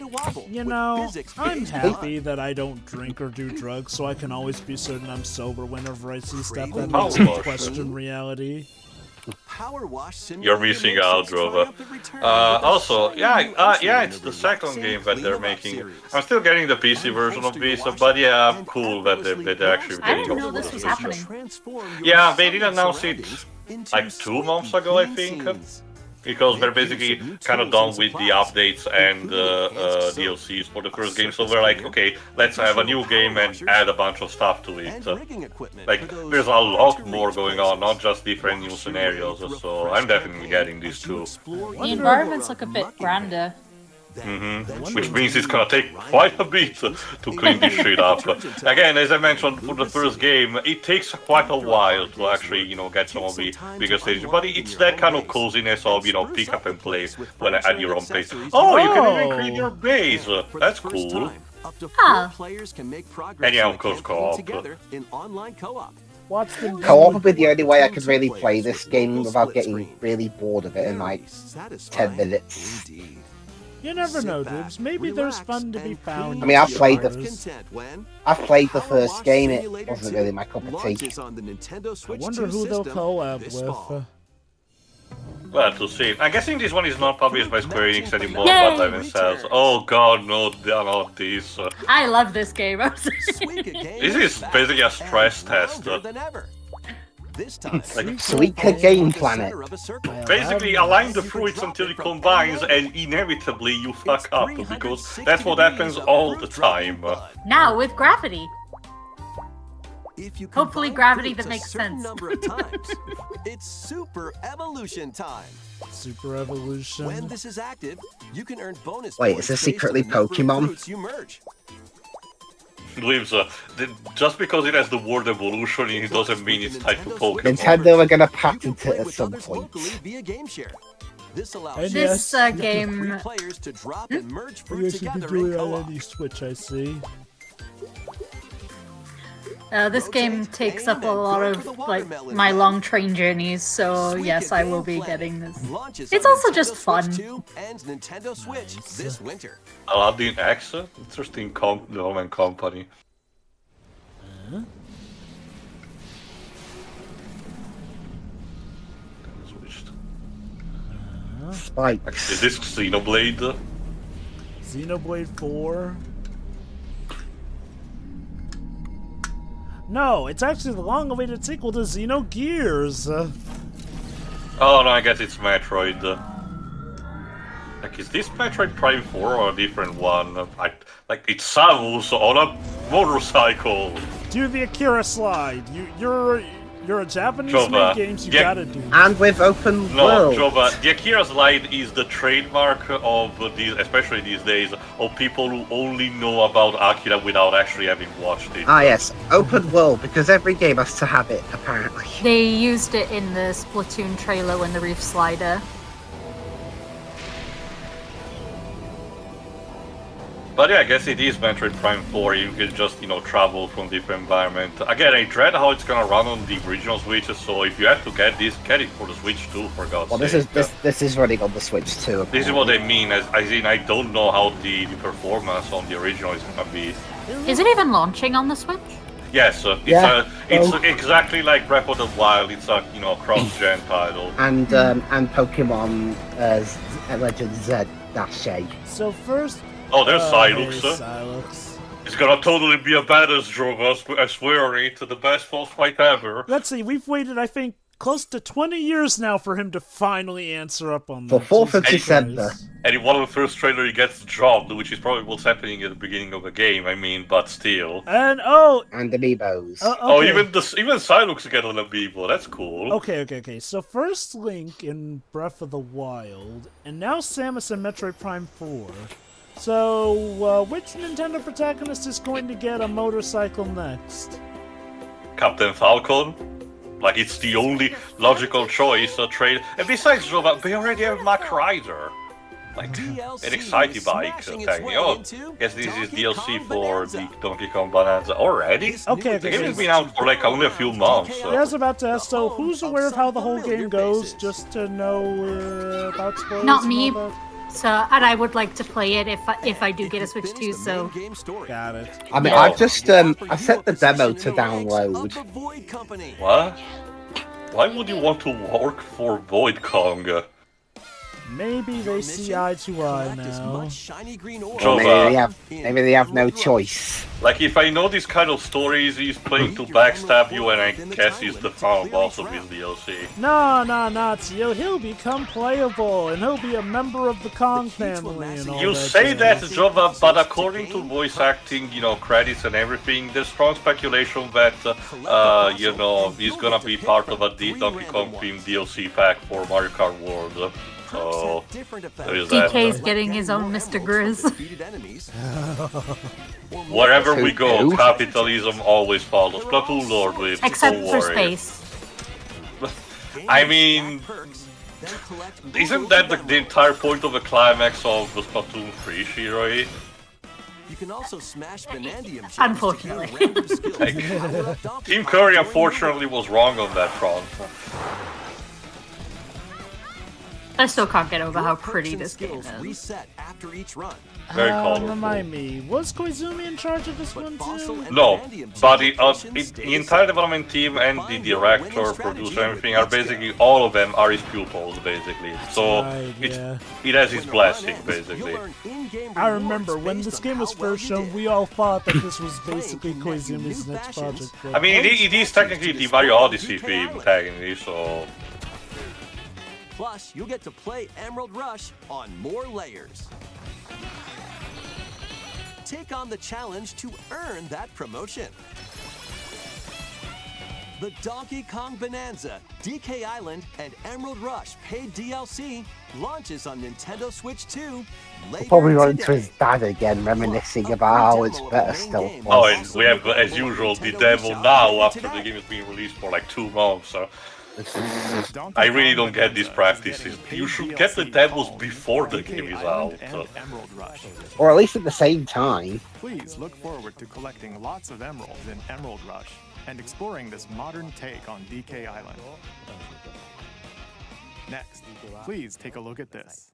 You know, I'm happy that I don't drink or do drugs, so I can always be certain I'm sober whenever I see stuff that makes me question reality. You're missing out, Drova. Also, it's the second game that they're making. I'm still getting the PC version of this, but yeah, cool that they're actually I getting didn't know up this to was the Switch. happening. Yeah, they did announce it like 2 months ago, I think. Because they're basically kind of done with the updates and DLCs for the first game, so they're like, okay, let's have a new game and add a bunch of stuff to it. Like, there's a lot more going on, not just different new scenarios, so I'm definitely getting these too. The environments look a bit grander. Which means it's gonna take quite a bit to clean this shit up. Again, as I mentioned for the first game, it takes quite a while to actually, get some of the bigger stages, but it's that kind of coziness of, pick up and play when at your own pace. Oh, you can even create your base. That's cool. And yeah, of course, co-op. Co-op would be the only way I could really play this game without getting really bored of it in like 10 minutes. You never know, dudes. Maybe there's fun to be found. I mean, I've played the first game. It wasn't really my cup of tea. I wonder who they'll collab with. Well, to see. I'm guessing this one is not published by Square Enix anymore, but Ivan says, oh god, no, not this. I love this game. This is basically a stress test. Like Suika Game Planet. Basically, align the fruits until it combines, and inevitably you fuck up, because that's what happens all the time. Now with gravity. Hopefully gravity that makes sense. It's Super Evolution time. Super Evolution. When this is active, you can earn bonus. Wait, is this secretly Pokemon? Lives, just because it has the word evolution, it doesn't mean it's tied to Pokemon. Nintendo are gonna patent it at some point. This game players to drop and merge fruit together in co-op. On any Switch, I see. This game takes up a lot of like my long train journeys, so yes, I will be getting this. It's also just fun. And Nintendo Switch this winter. Aladdin X, interesting development company. Spikes. Is this Xenoblade? Xenoblade 4? No, it's actually the long-awaited sequel to Xenogears. Oh no, I guess it's Metroid. Like, is this Metroid Prime 4 or a different one? Like, it's Samus on a motorcycle. Do the Akira slide. You're a Japanese Jova, games. You gotta do. And with open world. No, Jova, the Akira slide is the trademark of these, especially these days, of people who only know about Akira without actually having watched it. Ah yes, open world, because every game has to have it, apparently. They used it in the Splatoon trailer when the roof slider. But yeah, I guess it is Metroid Prime 4, you can just, travel from different environments. Again, I dread how it's gonna run on the original Switch, so if you have to get this, get it for the Switch too, for God's sake. This is running on the Switch too. Apparently. This is what I mean, as in I don't know how the performance on the original is gonna be. Is it even launching on the Switch? Yes, it's exactly like Breath of the Wild, it's a, cross-gen title. And Pokemon Legend Z-A. So first... Oh, there's Silux. Silux. It's gonna totally be a badass Droga, I swear on it, the best boss fight ever. Let's see, we've waited, I think, close to 20 years now for him to finally answer up on the that. 4th of December. And in one of the first trailers he gets dropped, which is probably what's happening at the beginning of the game, but still. And amiibos. Okay. Even Silux get an amiibo, that's cool. Okay. So first Link in Breath of the Wild, and now Samus in Metroid Prime 4. So, which Nintendo protagonist is going to get a motorcycle next? Captain Falcon? Like, it's the only logical choice, a trade. And besides, Jova, they already have Mack Rider. Like, an exciting bike thing. Guess this is DLC for the Donkey Kong Bonanza already? Okay. The game has been out for like only a few months. I was about to ask, so who's aware of how the whole game goes, just to know about spoilers? Not me. So, and I would like to play it if I do get a Switch too. So, got it. I mean, I've just I set the demo to download. What? Why would you want to work for Void Kong? Maybe they see eye to eye now. Maybe they have no choice. Like, if I know this kind of stories, he's playing to backstab you, and I guess he's the final boss of his DLC. No, Tio. He'll become playable, and he'll be a member of the Kong family and all you that. say that, Jova, but according to voice acting, credits and everything, there's strong speculation that, he's gonna be part of a Donkey Kong themed DLC pack for Mario Kart World. So, there is that. DK's getting his own Mr. Grizz. Wherever we go, capitalism always follows. Splatoon Lord lives, except don't for worry. space. I mean, isn't that the entire point of the climax of the Splatoon 3, Shiroi? You can also smash Vanadium. Unfortunately. Team Curry unfortunately was wrong on that front. I still can't get over how pretty this game is. Reset after each run. Very colorful. Remind me, was Koizumi in charge of this one too? No, but the entire development team and the director, producer, everything are basically, all of them are his pupils, basically. So it has his blessing, basically. I remember when this game was first shown, we all thought that this was basically Koizumi's next project. I mean, it is technically the Mario Odyssey theme, technically, so... Plus, you'll get to play Emerald Rush on more layers. Take on the challenge to earn that promotion. The Donkey Kong Bonanza, DK Island, and Emerald Rush paid DLC launches on Nintendo Switch 2 later Probably run today. into his dad again, reminiscing about how it's better still. Oh, and we have, as usual, the demo now after the game has been released for like 2 months. So. I really don't get these practices. You should get the demos before the game is out. Or at least at the same time. Please look forward to collecting lots of emeralds in Emerald Rush and exploring this modern take on DK Island. Next, please take a look at this.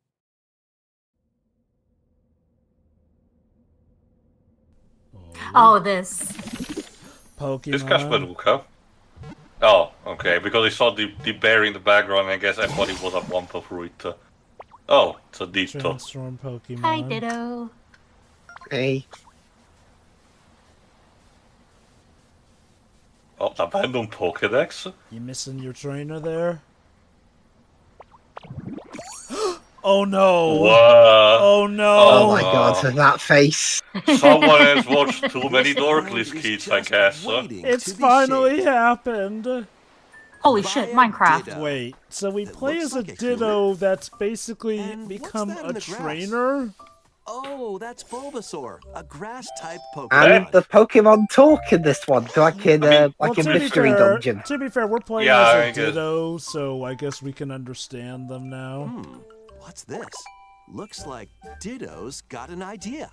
Oh, this. Pokemon. This Kasperuka. Oh, okay, because I saw the bear in the background, I guess I thought it was a Wampa fruit. Oh, it's a Ditto. Transform Pokemon. Hi, Ditto. Hey. Oh, abandoned Pokedex? You missing your trainer there? Oh no! What? Oh no! Oh my god, that face. Someone has watched too many Dorkless kids, I guess. It's finally happened! Holy shit, Minecraft. Wait, so we play as a Ditto that's basically become a trainer? Oh, that's Bulbasaur, a grass-type Pokemon. And the Pokemon talk in this one, like in a mystery dungeon. To be fair, we're playing as a Ditto, so I guess we can understand them now. What's this? Looks like Ditto's got an idea.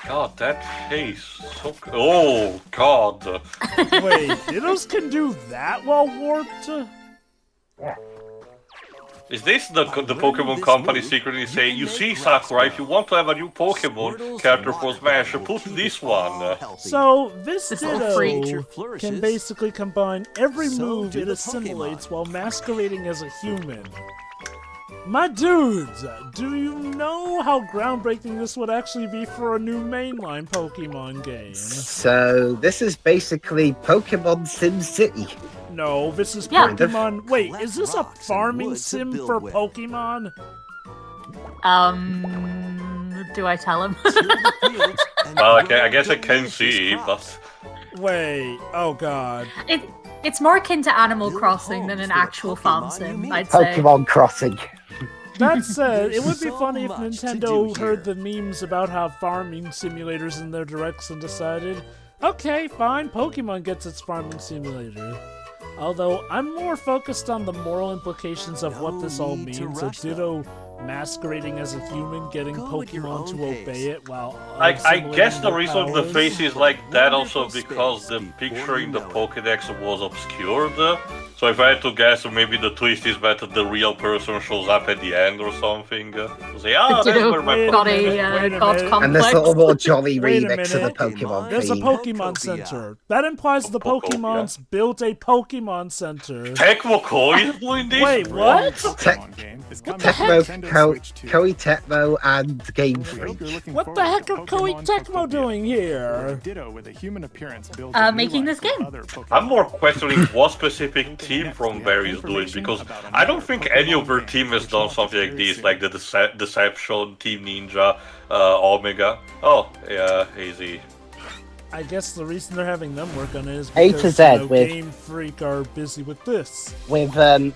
God, that face. So... Oh, God. Wait, Dittos can do that while warped? Is this the Pokemon Company secretly saying, you see, Sakura, if you want to have a new Pokemon character for Smash, put this one. So, this Ditto can basically combine every move it assimilates while masquerading as a human. My dudes, do you know how groundbreaking this would actually be for a new mainline Pokemon game? So, this is basically Pokemon Sim City. No, this is Pokemon... Wait, is this a farming sim for Pokemon? Do I tell him? Well, I guess I can see, but... Wait, oh god. It's more akin to Animal Crossing than an actual farm sim, I'd say. Pokemon Crossing. That said, it would be funny if Nintendo heard the memes about how farming simulators in their directs and decided, okay, fine, Pokemon gets its farming simulator. Although, I'm more focused on the moral implications of what this all means, a Ditto masquerading as a human, getting Pokemon to obey it while... I guess the reason the face is like that also because the picture in the Pokédex was obscured. So if I had to guess, maybe the twist is that the real person shows up at the end or something. Say, that's where my got a god complex. And there's a little more jolly remix of the Pokemon There's theme. a Pokemon Center. That implies the Pokemons built a Pokemon Center. Tecmo Koei doing this? Wait, what? Koei Tecmo and Game Freak. What the heck are Koei Tecmo doing here? Making this game. I'm more questioning what specific team from Barry is doing, because I don't think any of their team has done something like this, like the Deception, Team Ninja, Omega. Oh, yeah, easy. I guess the reason they're having them work on it is A because to Z with Game Freak are busy with this. With the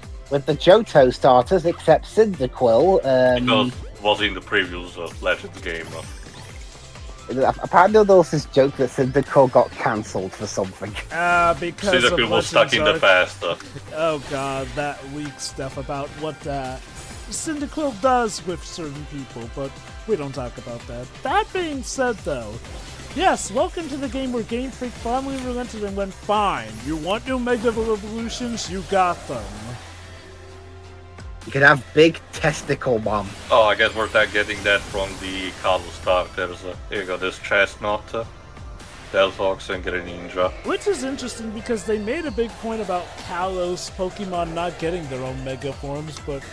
Johto starters, except Cyndaquil. Because it was in the previous Legends game. Apparently there was this joke that Cyndaquil got cancelled for something. Because Cyndaquil was stuck in the past. Oh god, that leak stuff about what Cyndaquil does with certain people, but we don't talk about that. That being said though, yes, welcome to the game where Game Freak finally relented and went, fine, you want new Mega Evolutions, you got them. You can have Big Testicle Mom. Oh, I guess we're getting that from the Kalos starters. Here you go, this Chestnut, Delphox, and Greninja. Which is interesting because they made a big point about Kalos Pokemon not getting their own Mega forms, but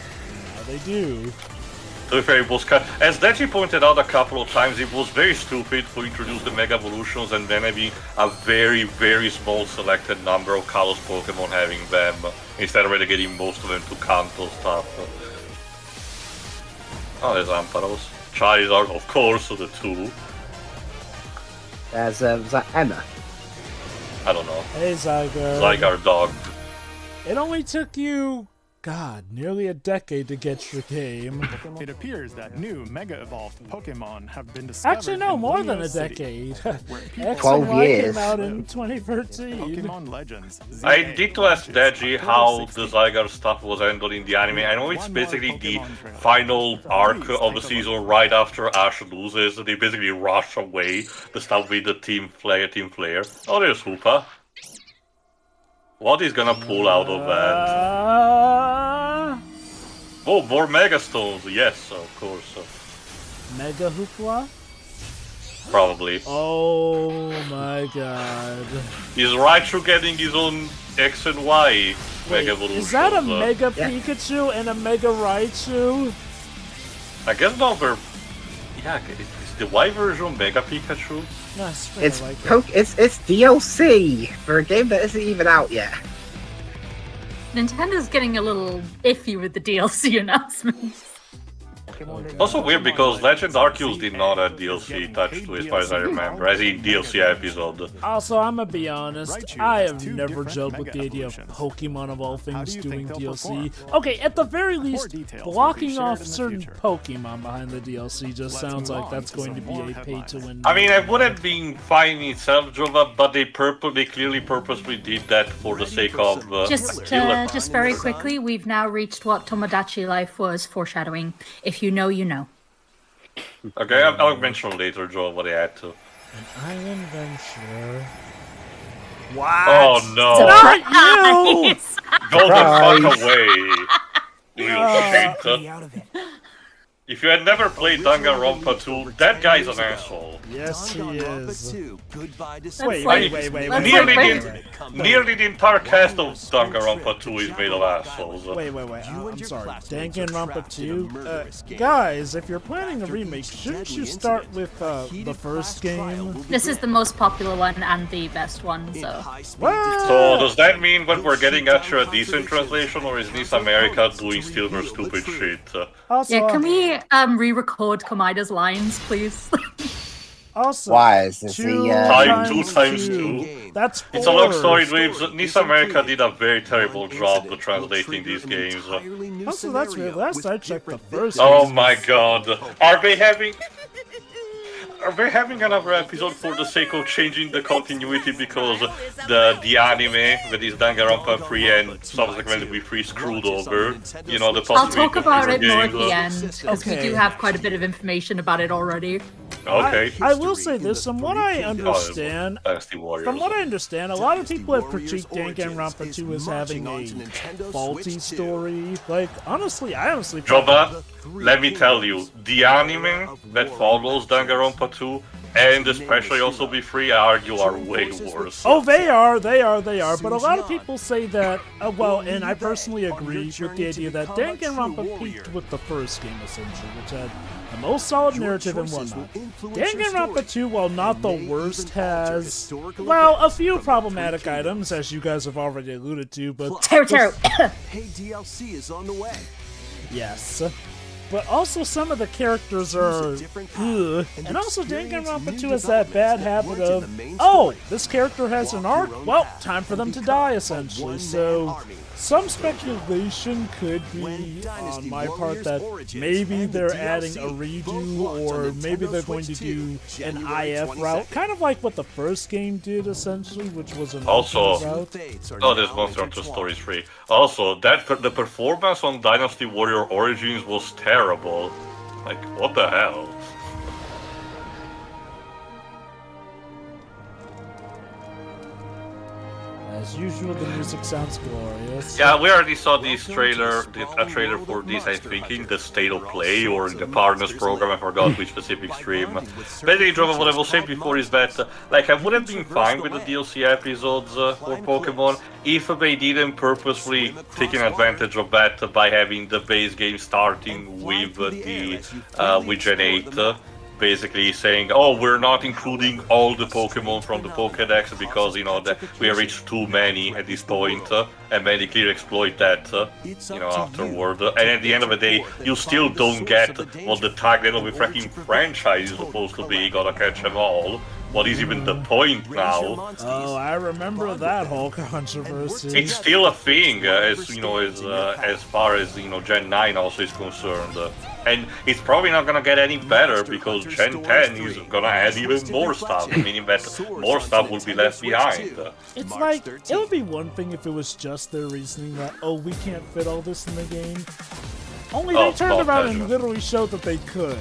now they do. To be fair, it was as Deji pointed out a couple of times, it was very stupid to introduce the Mega Evolutions and then having a very, very small selected number of Kalos Pokemon having them, instead of relegating most of them to Kanto stuff. Oh, there's Ampharos. Charizard, of course, the two. There's was that Emma? I don't know. Hey, Zygar. Zygar dog. It only took you God, nearly a decade to get your game. It appears that new Mega Evolved Pokemon have been discovered. Actually, no, in more Leo than a City, decade. where people X 12 and Y years. came out in 2013. Pokemon Legends. I ZA need to ask launches Deji October how 16th. the Zygarde stuff was handled in the anime. I know it's basically the final arc of the season right after Ash loses. They basically rush away the stuff with the Team Flare. Oh, there's Hoopa. What is gonna pull out of that? Oh, more Mega Stones. Yes, of course. Mega Hoopla? Probably. Oh my god. Is Raichu getting his own X and Y Mega Evolution? Is that a Mega Pikachu and a Mega Raichu? I guess not. Yeah, is the Y version Mega Pikachu? No, It's it's DLC for a game that isn't even out yet. Nintendo's getting a little iffy with the DLC announcements. Also weird because Legend Arceus did not have DLC attached to it, as far as I remember, as in DLC episode. Also, I'm gonna be honest, I have never gelled with the idea of Pokemon of all things doing DLC. Okay, at the very least, blocking off certain Pokemon behind the DLC just sounds like that's going to be a pay-to-win. I mean, it would have been fine in itself, Jova, but they clearly purposely did that for the sake of Just very quickly, we've now reached what Tomodachi Life was foreshadowing. If you know, you know. Okay, I'll mention later, Joe, what I had to. An island venture. What? Oh no! Not you! Go the fuck away! You shit. Out of it. If you had never played Danganronpa 2, that guy's an asshole. Yes, he is. Wait. Nearly the entire cast of Danganronpa 2 is made of assholes. Wait, I'm sorry. Danganronpa 2? Guys, if you're planning a remake, shouldn't you start with the first game? This is the most popular one and the best one, so... What? So does that mean when we're getting actually a decent translation, or is Nice America doing still their stupid shit? Also, yeah, can we re-record Komaida's lines, please? Also, why is this two times two? That's 4. It's a long story, Dweebs. Nice America did a very terrible job of translating these games. Also, that's weird. Last I checked, the first. Oh my god. Are they having another episode for the sake of changing the continuity because the anime that is Danganronpa 3 and subsequently we 3 screwed over? You know, the I'll talk about it more at games. the end, because we do have quite a bit of information about it already. Okay. I will say this, from what I understand, a lot of people have critiqued Danganronpa 2 as having a faulty story. Like, honestly, Joba, let me tell you, the anime that follows Danganronpa 2 and especially also B3, I argue, are way worse. Oh, they are, but a lot of people say that, well, and I personally agree with the idea that Danganronpa peaked with the first game, essentially, which had the most solid narrative and whatnot. Danganronpa 2, while not the worst, has, well, a few problematic items, as you guys have already alluded to, but... Teru! Hey, DLC is on the way. Yes. But also some of the characters are ugh. And also Danganronpa 2 has that bad habit of, oh, this character has an arc, well, time for them to die, essentially. So some speculation could be on my part that maybe they're adding a redo, or maybe they're going to do an IF route, kind of like what the first game did, essentially, which was an also route. Oh, there's Monster Hunter Stories 3. Also, the performance on Dynasty Warrior Origins was terrible. Like, what the hell? As usual, the music sounds glorious. Yeah, we already saw a trailer for this, I think, in the State of Play or in the Partners program, I forgot which specific stream. Basically, Jova, what I will say before is that, like, I would have been fine with the DLC episodes for Pokemon if they didn't purposefully take advantage of that by having the base game starting with with Gen 8. Basically saying, oh, we're not including all the Pokemon from the Pokédex because, you know, that we have reached too many at this point, and then they clearly exploit that, you know, afterward. And at the end of the day, you still don't get what the tagline of a freaking franchise is supposed to be, gotta catch them all. what is even the point now? Oh, I remember that whole controversy. It's still a thing, as you know, as far as Gen 9 also is concerned, and it's probably not gonna get any better because Gen 10 is gonna add even more stuff, meaning that more stuff will be left behind. It's like, it would be one thing if it was just their reasoning that, oh, we can't fit all this in the game. Only they turned around and literally showed that they could.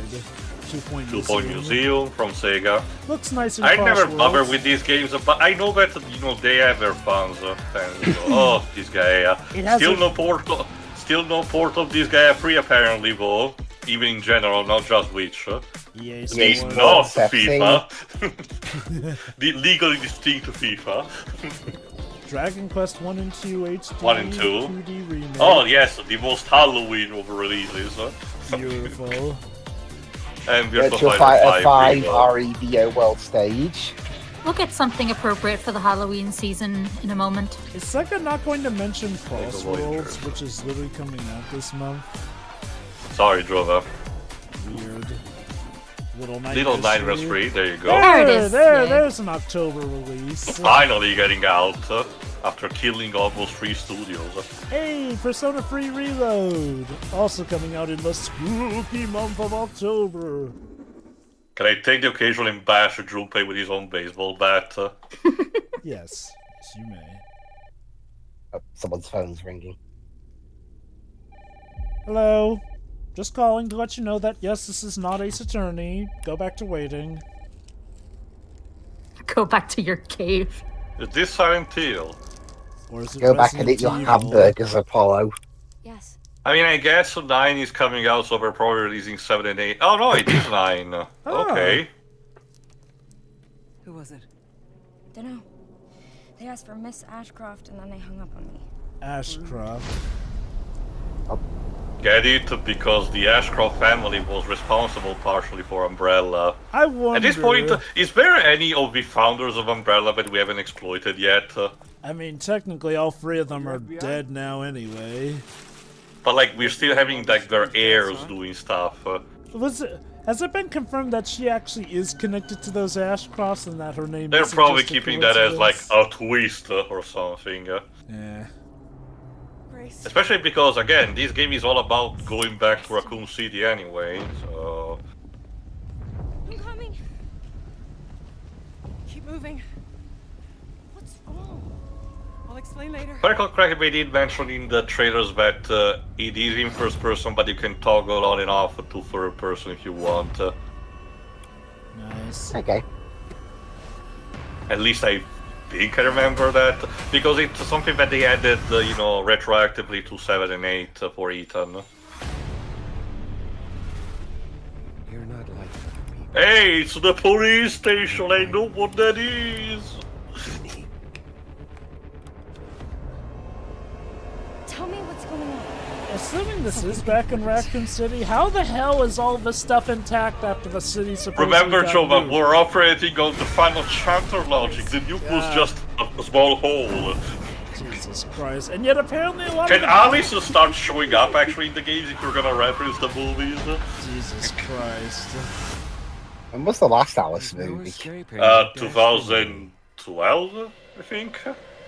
2-Point Museum from Sega. Looks nice and I never bother with these games, but I know that they have their fans. Oh, this guy. Still no port of this guy free apparently, though. Even in general, not just Witch. Yes, he's not FIFA. The legally distinct FIFA. Dragon Quest 1 and 2 HD 1 and 2. 2D remake. Oh yes, the most Halloween of releases. Beautiful. And Virtual Fighter 5 REVO World Stage. We'll get something appropriate for the Halloween season in a moment. Is Sega not going to mention Crossworlds, which is literally coming out this month? Sorry, Drova. Weird. Little Nightmares 3, there you go. There it is. There's an October release. Finally getting out after killing almost 3 studios. Hey, Persona 3 Reload! Also coming out in the spooky month of October. Can I take the occasion and bash Junpei with his own baseball bat? Yes, you may. Oh, someone's phone's ringing. Hello. Just calling to let you know that, yes, this is not Ace Attorney. Go back to waiting. Go back to your cave. Is this Silent Hill? Or is it Go back and eat your hamburgers, Apollo. Yes. I mean, I guess 9 is coming out, so we're probably releasing 7 and 8. Oh no, it is 9. Okay. Who was it? Dunno. They asked for Miss Ashcroft and then they hung up on me. Ashcroft. Oh. Get it? Because the Ashcroft family was responsible partially for Umbrella. I wonder... At this point, is there any of the founders of Umbrella that we haven't exploited yet? I mean, technically all 3 of them are dead now anyway. But like, we're still having like their heirs doing stuff. Has it been confirmed that she actually is connected to those Ashcrofts and that her name They're isn't probably just keeping that as like a twist or something. Yeah. Especially because, again, this game is all about going back to Raccoon City anyway, so... I'm coming. Keep moving. What's wrong? I'll explain later. If I recall correctly, they did mention in the trailers that it is in first person, but you can toggle on and off to third person if you want. Nice. Okay. At least I think I remember that, because it's something that they added, retroactively to 7 and 8 for Ethan. You're not like Hey, it's the police station, I know what that is! Tell me what's going on. Assuming this is back in Raccoon City, how the hell is all this stuff intact after the city supposedly Remember, got Jova, moved? we're operating on the final chapter logic. The nuke was just a small hole. Jesus Christ. And yet apparently a lot Can of... Alice start showing up actually in the games if you're gonna reference the movies? Jesus Christ. When was the last Alice movie? 2012, I think?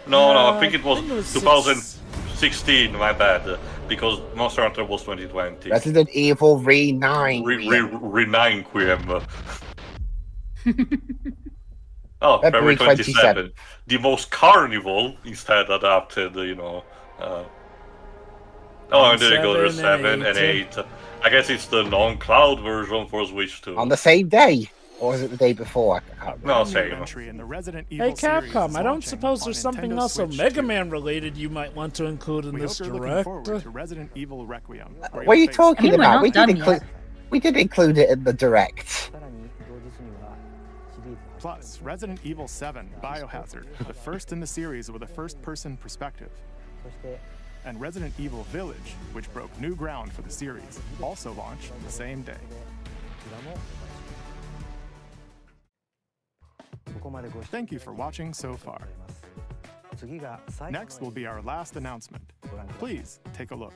No, I think it was 2016, my bad. Because Monster Hunter was 2020. Resident Evil Re-9. Re-9 Oh, February 27. The most carnival instead adapted, Oh, and there you go, there's 7 and 8. I guess it's the non-cloud version for Switch 2. On the same day? Or was it the day before? I can't remember. No, same. Hey Capcom, I don't suppose there's something else Mega Man related you might want to include in this direct? Resident Evil Requiem. What are you talking about? We did include it in the direct. Plus, Resident Evil 7 Biohazard, the first in the series with a first-person perspective. And Resident Evil Village, which broke new ground for the series, also launched the same day. Thank you for watching so far. Next will be our last announcement. Please take a look.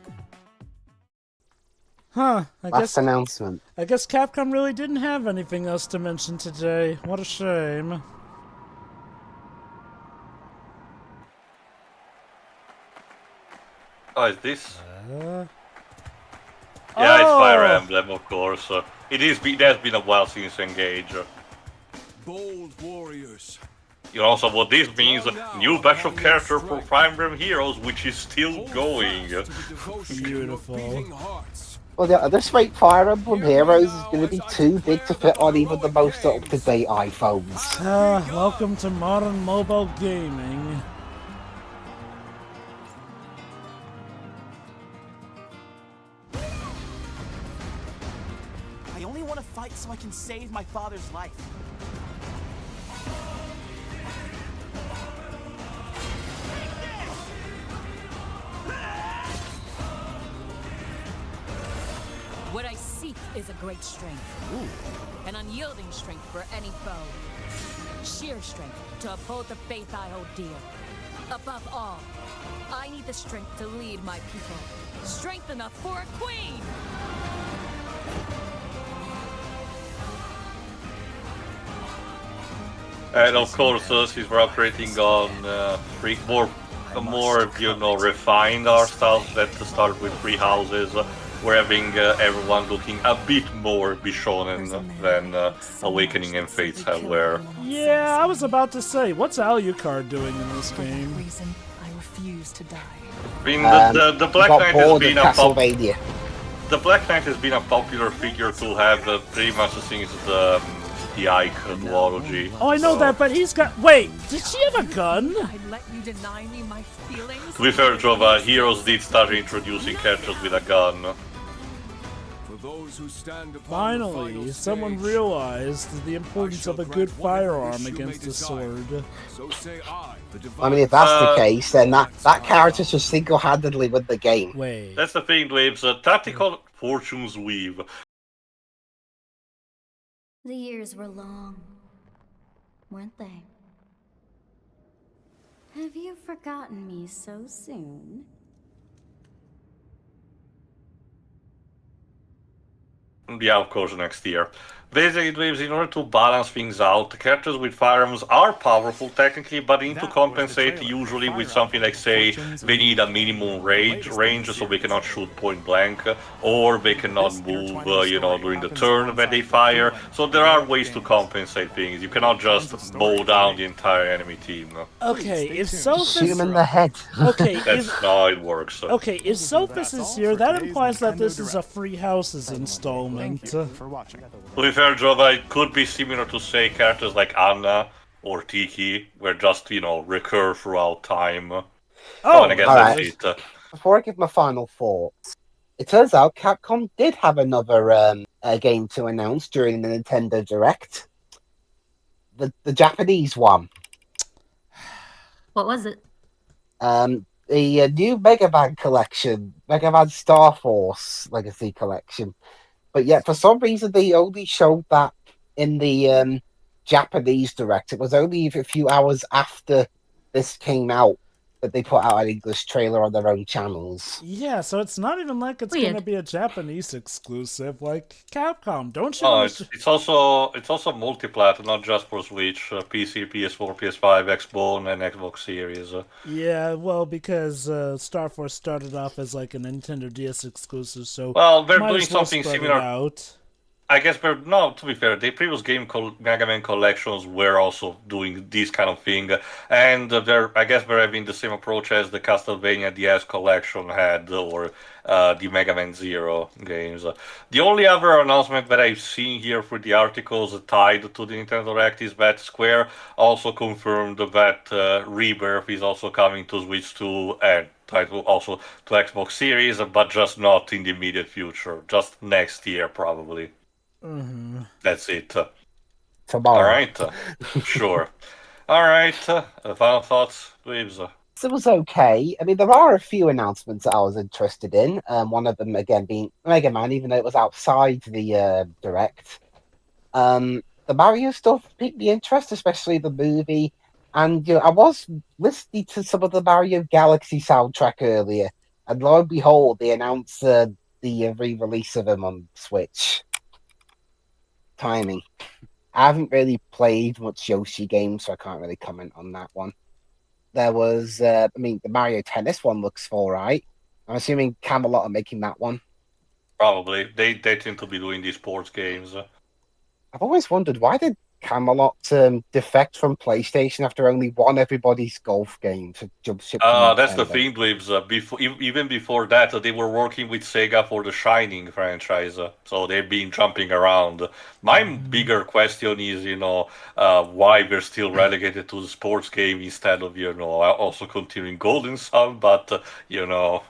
Huh. Last announcement. I guess Capcom really didn't have anything else to mention today. What a shame. Oh, is this? Yeah, it's Fire Emblem, of course. It has been a while since Engage. Bold warriors. You know also what this means, new batch of character for Fire Emblem Heroes, which is still going. Beautiful. Well, at this rate, Fire Emblem Heroes is going to be too big to fit on even the most up-to-date iPhones. Welcome to modern mobile gaming. I only want to fight so I can save my father's life. What I seek is a great strength. An unyielding strength for any foe. Sheer strength to uphold the faith I hold dear. Above all, I need the strength to lead my people. Strength enough for a queen! And of course, since we're operating on more refined art styles that start with 3 houses, we're having everyone looking a bit more Bishonen than Awakening and Fates have were. Yeah, I was about to say, what's Alucard doing in this game? Reason I refuse to die. I mean, the Black Knight has been the Black Knight has been a popular figure to have pretty much since the Ike duology. Oh, I know that, but he's got. Wait, did she have a gun? I let you deny me my feelings. To be fair, Jova, Heroes did start introducing characters with a gun. Finally, someone realized the importance of a good firearm against a sword. I mean, if that's the case, then that character should single-handedly win the game. Wait. That's the thing, Dweebs. Tactical fortunes weave. The years were long, weren't they? Have you forgotten me so soon? Yeah, of course, next year. Basically, Dweebs, in order to balance things out, characters with firearms are powerful technically, but they need to compensate usually with something like, say, they need a minimum range so they cannot shoot point blank, or they cannot move, during the turn when they fire. So there are ways to compensate things. You cannot just mow down the entire enemy team. Okay, if Sophus... Shoot him in the head. Okay, That's how it works. Okay, if Sophus is here, that implies that this is a Free Houses installment. For watching. To be fair, Jova, it could be similar to, say, characters like Anna or Tiki, where just, recur throughout time. Oh, and I guess right. that's it. Before I give my final thoughts, it turns out Capcom did have another game to announce during the Nintendo Direct. The Japanese one. What was it? The new Mega Man collection, Mega Man Star Force Legacy collection. But yet, for some reason, they only showed that in the Japanese Direct. It was only a few hours after this came out that they put out an English trailer on their own channels. Yeah, so it's not even like it's going to be a Japanese exclusive like Capcom. Don't you? Oh, it's also multi-plat, not just for Switch, PC, PS4, PS5, Xbox, and Xbox Series. Yeah, well, because Star Force started off as like a Nintendo DS exclusive, so well, they're might doing as well something spread it similar. Out. I guess to be fair, the previous Mega Man collections were also doing this kind of thing, and I guess they're having the same approach as the Castlevania DS collection had, or the Mega Man Zero games. The only other announcement that I've seen here for the articles tied to the Nintendo Direct is that Square also confirmed that Rebirth is also coming to Switch 2 and also to Xbox Series, but just not in the immediate future, just next year probably. Mm-hmm. That's it. Tomorrow. All right. Sure. All right. Final thoughts, Dweebs? It was okay. I mean, there are a few announcements that I was interested in. One of them, again, being Mega Man, even though it was outside the Direct. The Mario stuff piqued me interest, especially the movie. And I was listening to some of the Mario Galaxy soundtrack earlier. And lo and behold, they announced the re-release of them on Switch. Timing. I haven't really played much Yoshi games, so I can't really comment on that one. There was, the Mario Tennis one looks alright. I'm assuming Camelot are making that one. Probably. They tend to be doing these sports games. I've always wondered, why did Camelot defect from PlayStation after only one Everybody's Golf game to jump ship to Nintendo? That's the thing, Blibs. Even before that, they were working with Sega for the Shining franchise, so they've been jumping around. My bigger question is, why we're still relegated to the sports game instead of, also continuing Golden Sun, but, No.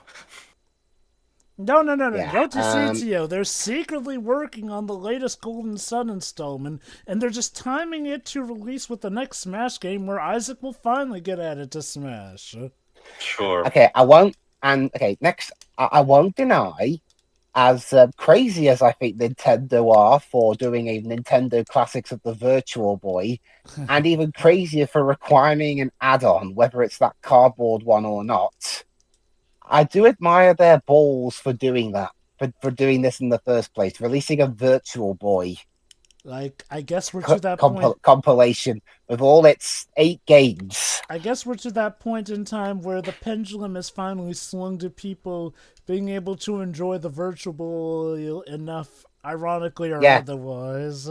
Yeah, Go to CTO. They're secretly working on the latest Golden Sun installment, and they're just timing it to release with the next Smash game where Isaac will finally get added to Smash. Sure. Okay, I won't. And okay, next, I won't deny, as crazy as I think Nintendo are for doing a Nintendo Classics of the Virtual Boy, and even crazier for requiring an add-on, whether it's that cardboard one or not. I do admire their balls for doing that, for doing this in the first place, releasing a Virtual Boy. Like, I guess we're to that point. Compilation with all its 8 games. I guess we're to that point in time where the pendulum is finally swung to people being able to enjoy the Virtual Boy enough, ironically or otherwise.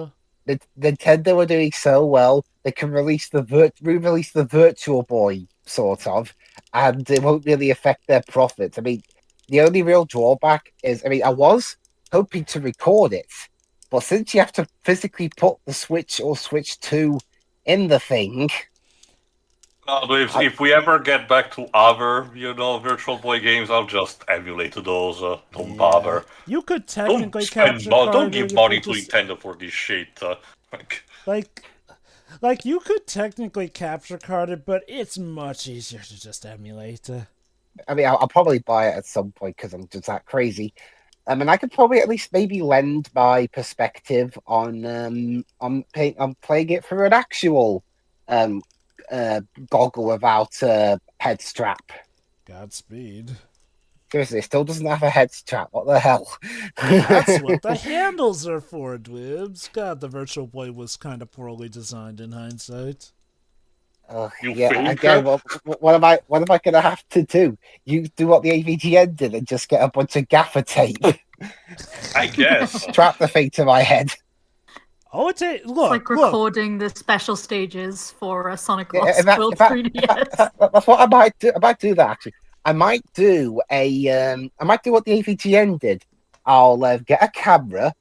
Nintendo are doing so well, they can re-release the Virtual Boy, sort of, and it won't really affect their profits. I mean, the only real drawback is, I was hoping to record it, but since you have to physically put the Switch or Switch 2 in the thing... If we ever get back to other, Virtual Boy games, I'll just emulate those. Don't bother. You could technically don't give money to Nintendo for this shit. Like, you could technically capture card it, but it's much easier to just emulate. I'll probably buy it at some point because I'm just that crazy. I could probably at least maybe lend my perspective on playing it through an actual goggle without a head strap. Godspeed. Seriously, it still doesn't have a head strap. What the hell? That's what the handles are for, Dwibs. God, the Virtual Boy was kind of poorly designed in hindsight. Again, what am I going to have to do? You do what the AVGN did and just get a bunch of gaffer tape. I guess. Strap the thing to my head. Oh, it's like recording the special stages for a Sonic Lost World 3DS. That's what I might do. I might do that actually. I might do what the AVGN did. I'll get a camera,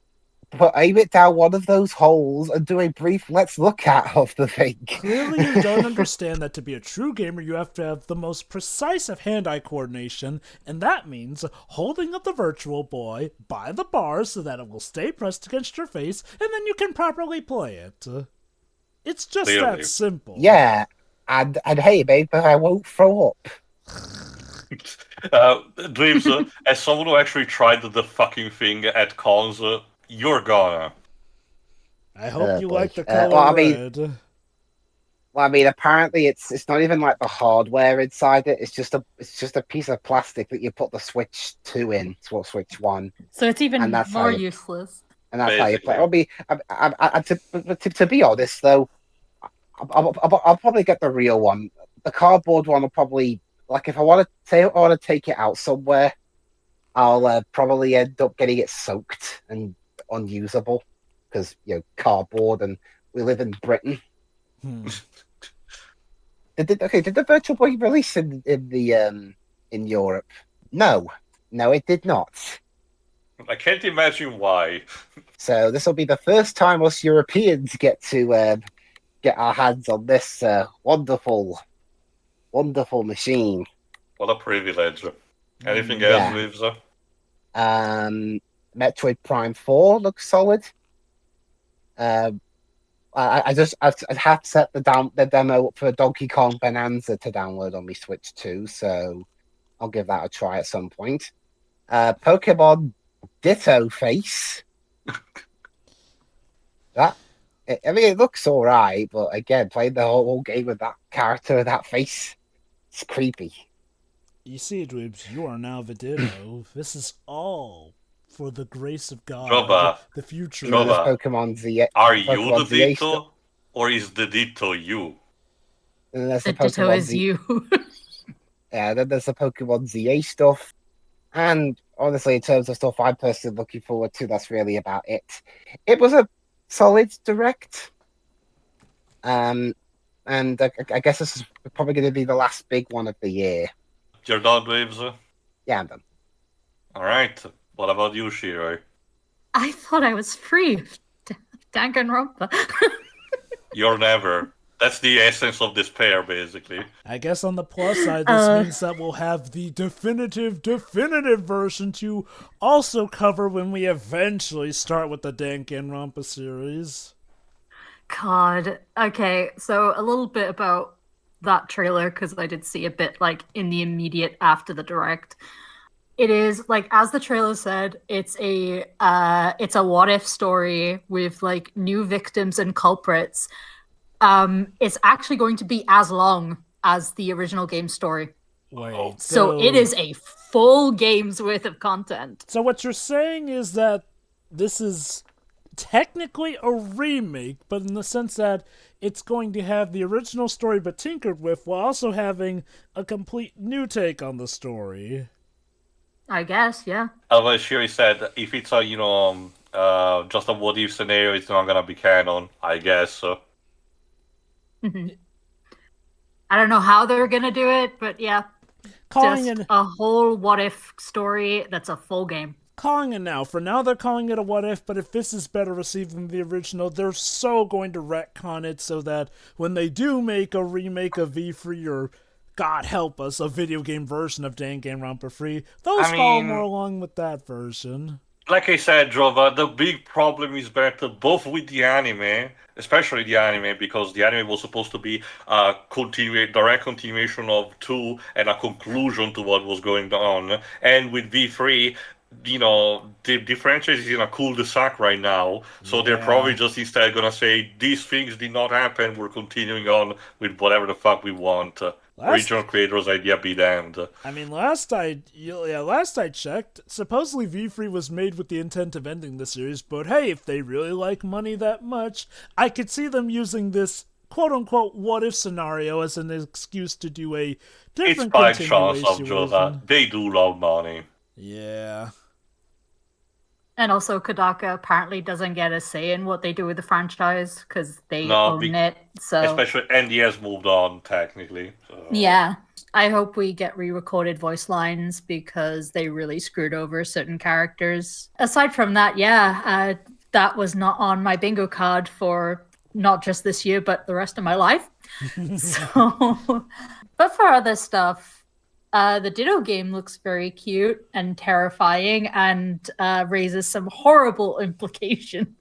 aim it down one of those holes, and do a brief let's look at of the thing. Clearly, you don't understand that to be a true gamer, you have to have the most precise of hand-eye coordination, and that means holding up the Virtual Boy by the bar so that it will stay pressed against your face, and then you can properly play it. It's just that simple. Yeah, and hey, babe, but I won't throw up. Dreams, as someone who actually tried the fucking thing at cons, you're gonna. I hope you like the color red. Apparently it's not even like the hardware inside it. It's just a piece of plastic that you put the Switch 2 in, Switch 1. So it's even more useless. And that's how you play. To be honest, though, I'll probably get the real one. The cardboard one will probably, like, if I want to take it out somewhere, I'll probably end up getting it soaked and unusable because cardboard, and we live in Britain. Did the Virtual Boy release in Europe? No, it did not. I can't imagine why. So this will be the first time us Europeans get to get our hands on this wonderful machine. What a privilege. Anything else, Lives? Metroid Prime 4 looks solid. I have set the demo up for Donkey Kong Bonanza to download on my Switch 2, so I'll give that a try at some point. Pokemon Ditto Face. It looks alright, but again, playing the whole game with that character with that face, it's creepy. You see, Dweebs, you are now the Ditto. This is all for the grace of God, Jova, the future. Jova, Pokemon Z. are you Pokemon the ZA Ditto, or is the Ditto you? And there's The the Ditto Pokemon is you. Yeah, then there's the Pokemon ZA stuff. And honestly, in terms of stuff I'm personally looking forward to, that's really about it. It was a solid direct. And I guess this is probably going to be the last big one of the year. You're done, Waves? Yeah, I'm done. Alright, what about you, Shiro? I thought I was free of Danganronpa. You're never. That's the essence of despair, basically. I guess on the plus side, this means that we'll have the definitive version to also cover when we eventually start with the Danganronpa series. God. Okay, so a little bit about that trailer, because I did see a bit like in the immediate after the direct. It is like, as the trailer said, it's a what if story with like new victims and culprits. It's actually going to be as long as the original game story. Wait, so it is a full game's worth of content. So what you're saying is that this is technically a remake, but in the sense that it's going to have the original story but tinkered with, while also having a complete new take on the story. I guess, yeah. Although Shiri said, if it's a, just a what-if scenario, it's not gonna be canon, I guess, so. I don't know how they're gonna do it, but yeah. Calling just it a whole what-if story that's a full game. Calling it now. For now, they're calling it a what-if, but if this is better received than the original, they're so going to retcon it so that when they do make a remake of V3 or, God help us, a video game version of Danganronpa Free, those follow more along with that version. Like I said, Jova, the big problem is that both with the anime, especially the anime, because the anime was supposed to be a direct continuation of 2 and a conclusion to what was going on, and with V3, the franchise is in a cul-de-sac right now, so they're probably just instead gonna say, these things did not happen, we're continuing on with whatever the fuck we want. Original creators' idea be damned. I mean, last I checked, supposedly V3 was made with the intent of ending the series, but hey, if they really like money that much, I could see them using this quote-unquote what-if scenario as an excuse to do a different continuation. It's by chance of Jova. They do love money. Yeah. And also, Kodaka apparently doesn't get a say in what they do with the franchise because they own it. So especially, and he has moved on technically. So. Yeah, I hope we get re-recorded voice lines because they really screwed over certain characters. Aside from that, that was not on my bingo card for not just this year but the rest of my life. But for other stuff. The Ditto game looks very cute and terrifying and raises some horrible implications.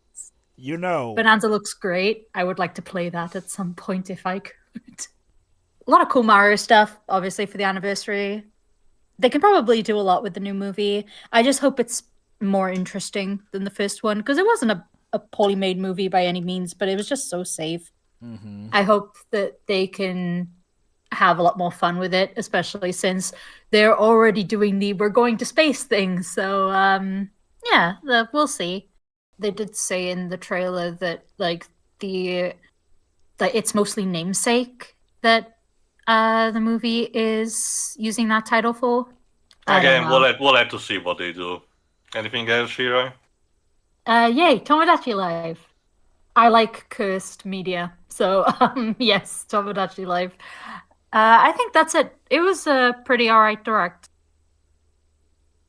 Bonanza looks great. I would like to play that at some point if I could. A lot of cool Mario stuff, obviously, for the anniversary. They can probably do a lot with the new movie. I just hope it's more interesting than the first one, because it wasn't a poorly made movie by any means, but it was just so safe. Mm-hmm. I hope that they can have a lot more fun with it, especially since they're already doing the we're going to space thing. So we'll see. They did say in the trailer that it's mostly namesake that the movie is using that title for. Again, we'll have to see what they do. Anything else, Shiro? Yay, Tomodachi Live. I like cursed media, so yes, Tomodachi Live. I think that's it. It was a pretty alright direct.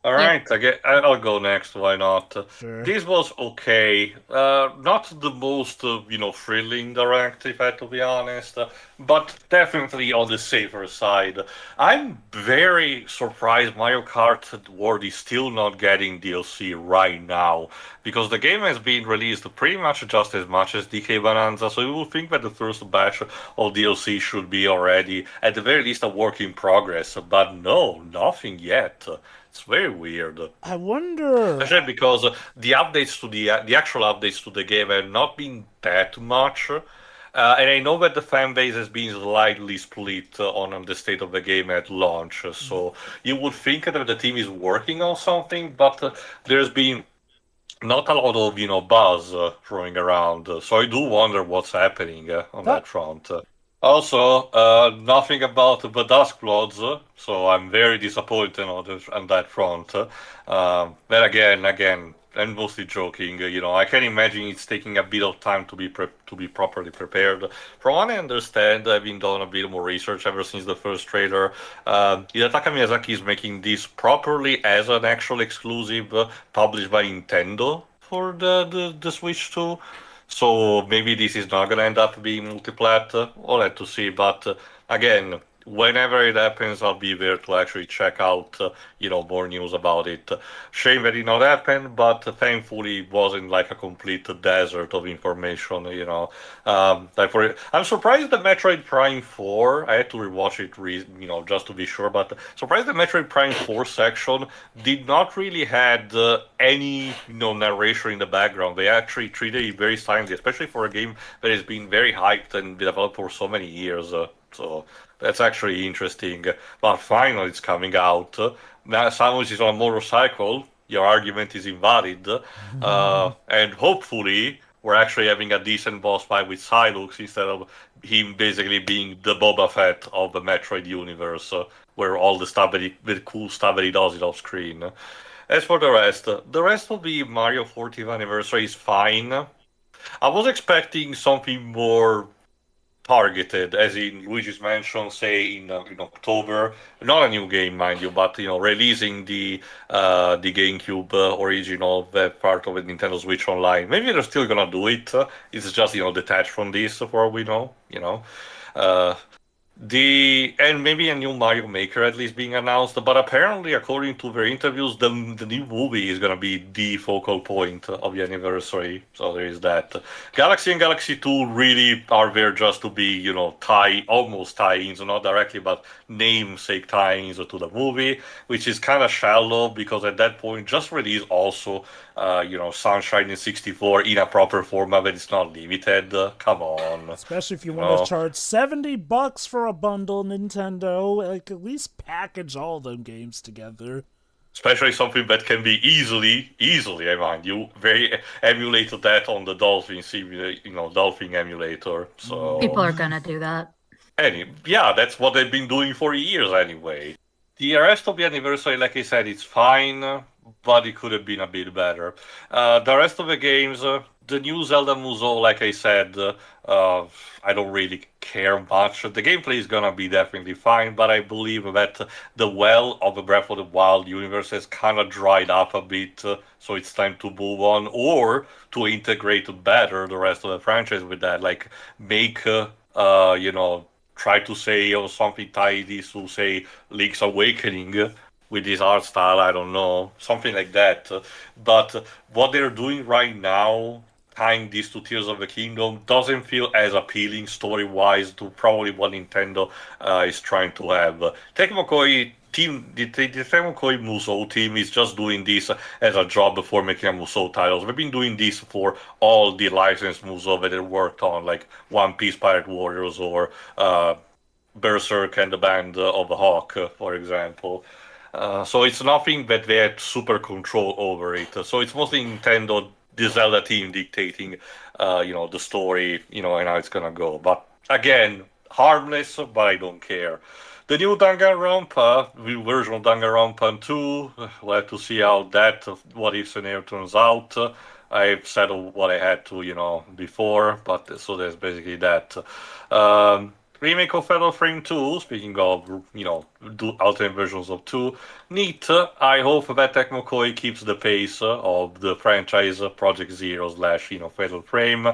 Alright, I'll go next, why not? Sure. This was okay. Not the most, thrilling direct, if I have to be honest, but definitely on the safer side. I'm very surprised Mario Kart World is still not getting DLC right now, because the game has been released pretty much just as much as DK Bonanza, so you would think that the first batch of DLC should be already, at the very least, a work in progress, but no, nothing yet. It's very weird. I wonder. Especially because the updates to the actual updates to the game have not been that much, And I know that the fan base has been slightly split on the state of the game at launch. So you would think that the team is working on something, but there's been not a lot of buzz throwing around. So I do wonder what's happening on that front. Also, nothing about the Dusk Lords, so I'm very disappointed on that front. Then again, I'm mostly joking. I can imagine it's taking a bit of time to be properly prepared. From what I understand, having done a bit more research ever since the first trailer, Hidetaka Miyazaki is making this properly as an actual exclusive published by Nintendo for the Switch 2. So maybe this is not gonna end up being multiplat. We'll have to see. But again, whenever it happens, I'll be there to actually check out, more news about it. Shame that it not happen, but thankfully it wasn't like a complete desert of information. I'm surprised that Metroid Prime 4. I had to rewatch it, just to be sure. But surprised the Metroid Prime 4 section did not really had any, narration in the background. They actually treated it very silently, especially for a game that has been very hyped and developed for so many years. So that's actually interesting. But finally, it's coming out. Now, Samus is on a motorcycle. Your argument is invalid. And hopefully, we're actually having a decent boss fight with Psylux instead of him basically being the Boba Fett of the Metroid universe, where all the cool stuff that he does is off screen. As for the rest of the Mario 40th anniversary is fine. I was expecting something more targeted, as in Luigi's Mansion, say in October. Not a new game, mind you, but releasing the GameCube original part of the Nintendo Switch Online. Maybe they're still gonna do it. It's just detached from this, for all we know. Uh, and maybe a new Mario Maker at least being announced, but apparently, according to their interviews, the new movie is gonna be the focal point of the anniversary. So there is that. Galaxy and Galaxy 2 really are there just to be, almost tie-ins, not directly, but namesake tie-ins to the movie, which is kind of shallow because at that point, just release also, Sunshine in 64 in a proper format that it's not limited. Come on. Especially if you want to charge $70 for a bundle, Nintendo. Like, at least package all them games together. Especially something that can be easily, I mind you, very emulated that on the Dolphin Dolphin emulator. So people are gonna do that. Yeah, that's what they've been doing for years anyway. The rest of the anniversary, like I said, it's fine, but it could have been a bit better. The rest of the games, the new Zelda Musou, like I said, I don't really care much. The gameplay is gonna be definitely fine, but I believe that the well of the Breath of the Wild universe has kind of dried up a bit, so it's time to move on, or to integrate better the rest of the franchise with that, like make, try to say or something tidy to say Link's Awakening with this art style, I don't know, something like that. But what they're doing right now, tying these two Tears of the Kingdom, doesn't feel as appealing story-wise to probably what Nintendo is trying to have. Tecmo Koei team, the Tecmo Koei Musou team is just doing this as a job before making a Musou titles. We've been doing this for all the licensed Musou that they worked on, like One Piece Pirate Warriors or Berserk and the Band of the Hawk, for example. So it's nothing that they had super control over it. So it's mostly Nintendo, the Zelda team dictating, the story, and how it's gonna go. But again, harmless, but I don't care. The new Danganronpa, the version of Danganronpa 2, we'll have to see how that what if scenario turns out. I've said what I had to, before, but so there's basically that. Remake of Fatal Frame 2, speaking of, do alternate versions of 2, neat. I hope that Tecmo Koei keeps the pace of the franchise Project Zero / Fatal Frame,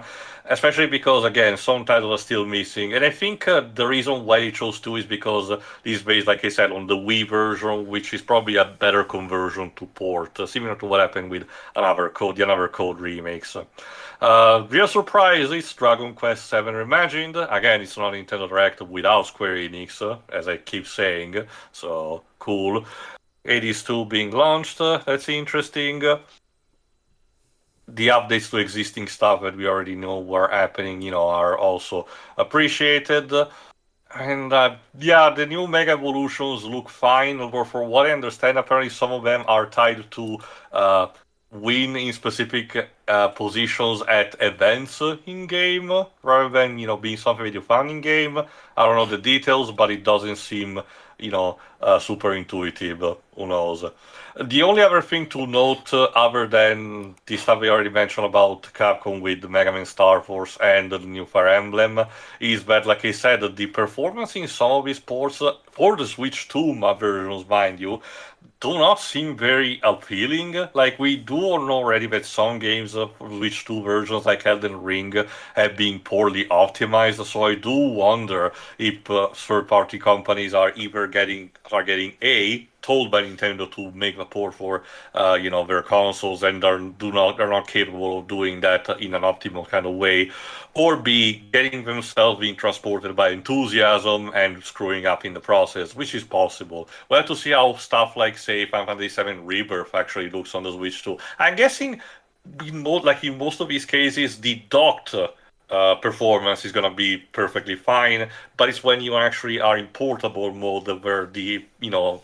especially because, again, some titles are still missing. And I think the reason why they chose 2 is because this is based, like I said, on the Wii version, which is probably a better conversion to port, similar to what happened with the Another Code remakes. Real surprise is Dragon Quest VII Reimagined. Again, it's not Nintendo Direct without Square Enix, as I keep saying, so cool. Hades 2 being launched, that's interesting. the updates to existing stuff that we already know were happening, are also appreciated. And yeah, the new Mega Evolutions look fine, or for what I understand, apparently some of them are tied to win in specific positions at events in game, rather than being something that you found in game. I don't know the details, but it doesn't seem super intuitive. Who knows? The only other thing to note, other than the stuff we already mentioned about Capcom with Mega Man Star Force and the new Fire Emblem, is that, like I said, the performance in some of these ports, for the Switch 2 versions, mind you, do not seem very appealing. Like, we do know already that some games, Switch 2 versions, like Elden Ring, have been poorly optimized, so I do wonder if third-party companies are either getting A, told by Nintendo to make a port for their consoles and are not capable of doing that in an optimal kind of way, or B, getting themselves being transported by enthusiasm and screwing up in the process, which is possible. We'll have to see how stuff like, say, Final Fantasy VII Rebirth actually looks on the Switch too. I'm guessing, in most of these cases, the docked performance is going to be perfectly fine, but it's when you actually are in portable mode where the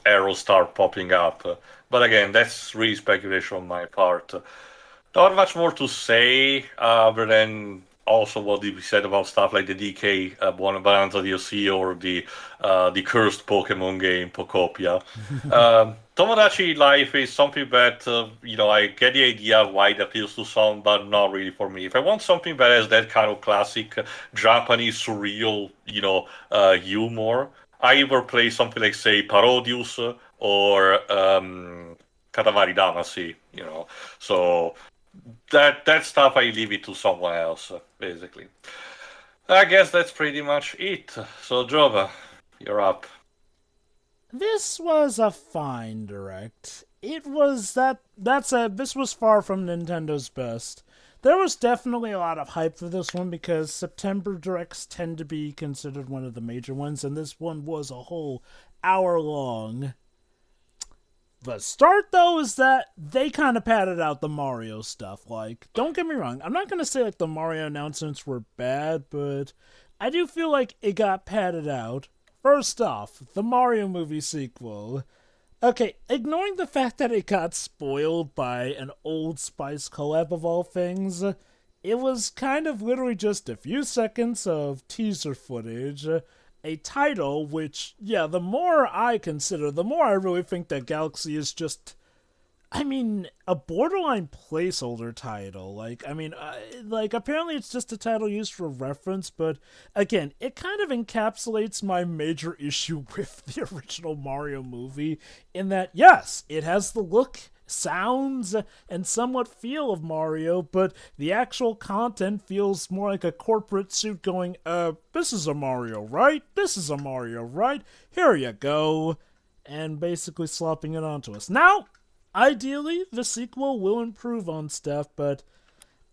arrows start popping up. But again, that's really speculation on my part. Not much more to say other than also what we said about stuff like the DK Bonanza DLC or the cursed Pokemon game Pokopia. Tomodachi Life is something that I get the idea why it appeals to some, but not really for me. If I want something that has that kind of classic Japanese surreal humor, I either play something like, say, Parodius or Katamari Damacy. So that stuff I leave it to someone else, basically. I guess that's pretty much it. So, Jova, you're up. This was a fine direct. It was this was far from Nintendo's best. There was definitely a lot of hype for this one because September directs tend to be considered one of the major ones, and this one was a whole hour long. The start, though, is that they kind of padded out the Mario stuff. Like, don't get me wrong, I'm not going to say, like, the Mario announcements were bad, but I do feel like it got padded out. First off, the Mario movie sequel. Okay, ignoring the fact that it got spoiled by an Old Spice collab of all things, it was kind of literally just a few seconds of teaser footage, a title which, yeah, the more I consider, the more I really think that Galaxy is just, a borderline placeholder title. Apparently it's just a title used for reference, but again, it kind of encapsulates my major issue with the original Mario movie in that, yes, it has the look, sounds, and somewhat feel of Mario, but the actual content feels more like a corporate suit going, this is a Mario, right? This is a Mario, right? Here you go. And basically slopping it onto us. Now, ideally, the sequel will improve on stuff, but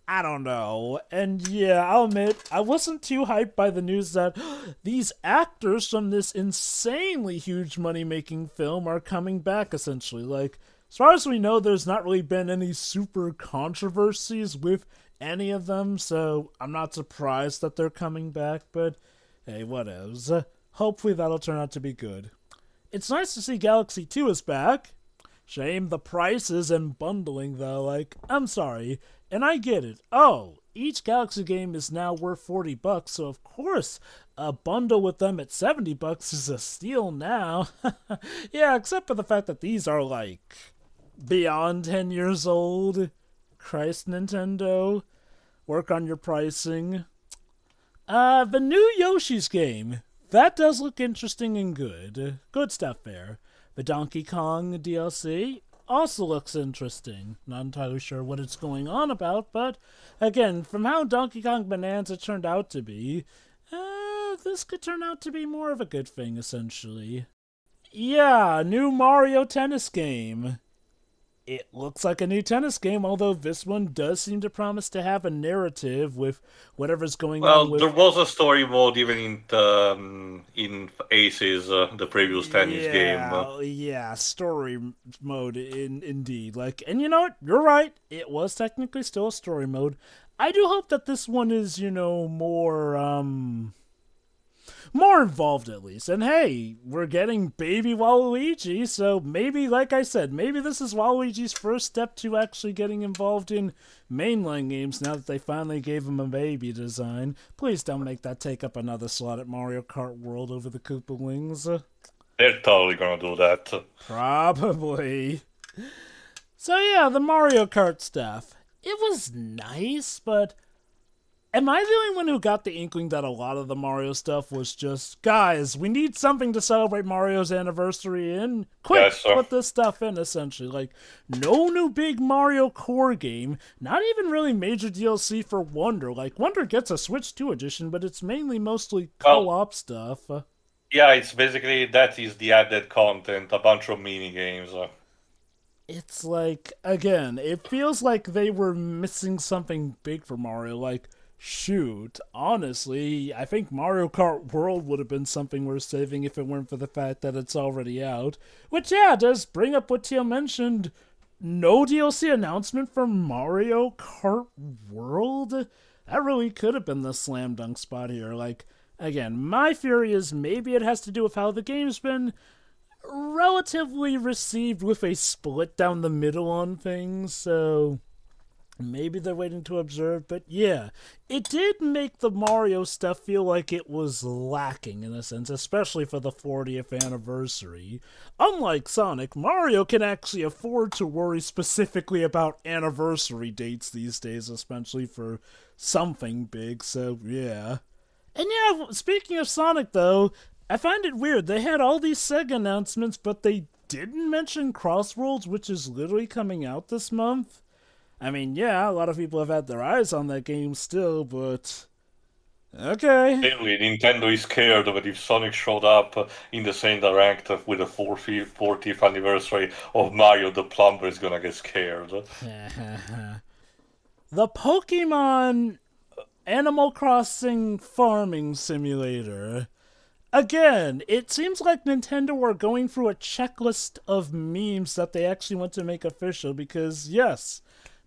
I don't know. And yeah, I'll admit, I wasn't too hyped by the news that these actors from this insanely huge money-making film are coming back, essentially. Like, as far as we know, there's not really been any super controversies with any of them, so I'm not surprised that they're coming back, but hey, whatevs. Hopefully that'll turn out to be good. It's nice to see Galaxy 2 is back. Shame the prices and bundling, though. Like, I'm sorry, and I get it. Oh, each Galaxy game is now worth $40, so of course a bundle with them at $70 is a steal now. Yeah, except for the fact that these are, like, beyond 10 years old. Christ, Nintendo. Work on your pricing. The new Yoshi's game. That does look interesting and good. Good stuff there. The Donkey Kong DLC also looks interesting. Not entirely sure what it's going on about, but again, from how Donkey Kong Bonanza turned out to be, this could turn out to be more of a good thing, essentially. Yeah, new Mario tennis game. it looks like a new tennis game, although this one does seem to promise to have a narrative with whatever's going on with... Well, there was a story mode even in Aces, the previous tennis game. Yeah, story mode, indeed. Like, and you know what? You're right. It was technically still a story mode. I do hope that this one is, more involved at least. And hey, we're getting baby Waluigi, so maybe, like I said, maybe this is Waluigi's first step to actually getting involved in mainline games now that they finally gave him a baby design. Please don't make that take up another slot at Mario Kart World over the Koopalings. They're totally gonna do that. Probably. So yeah, the Mario Kart stuff. It was nice, but... Am I the only one who got the inkling that a lot of the Mario stuff was just, guys, we need something to celebrate Mario's anniversary in? Quick, put this stuff in, essentially. Like, no new big Mario core game, not even really major DLC for Wonder. Like, Wonder gets a Switch 2 edition, but it's mainly mostly co-op stuff. Yeah, it's basically, that is the added content, a bunch of mini-games. It's like, again, it feels like they were missing something big for Mario, like... Shoot, honestly, I think Mario Kart World would have been something worth saving if it weren't for the fact that it's already out. Which, yeah, does bring up what Teal mentioned. No DLC announcement for Mario Kart World? That really could have been the slam dunk spot here. Like, again, my theory is maybe it has to do with how the game's been relatively received with a split down the middle on things, so... Maybe they're waiting to observe, but yeah, it did make the Mario stuff feel like it was lacking in a sense, especially for the 40th anniversary. Unlike Sonic, Mario can actually afford to worry specifically about anniversary dates these days, especially for something big, so yeah. And yeah, speaking of Sonic though, I find it weird, they had all these Sega announcements, but they didn't mention Crossworlds, which is literally coming out this month. I mean, yeah, a lot of people have had their eyes on that game still, but... Okay. Clearly, Nintendo is scared that if Sonic showed up in the same direct with the 40th anniversary of Mario, the plumber is gonna get scared. The Pokemon Animal Crossing Farming Simulator. Again, it seems like Nintendo are going through a checklist of memes that they actually want to make official because, yes...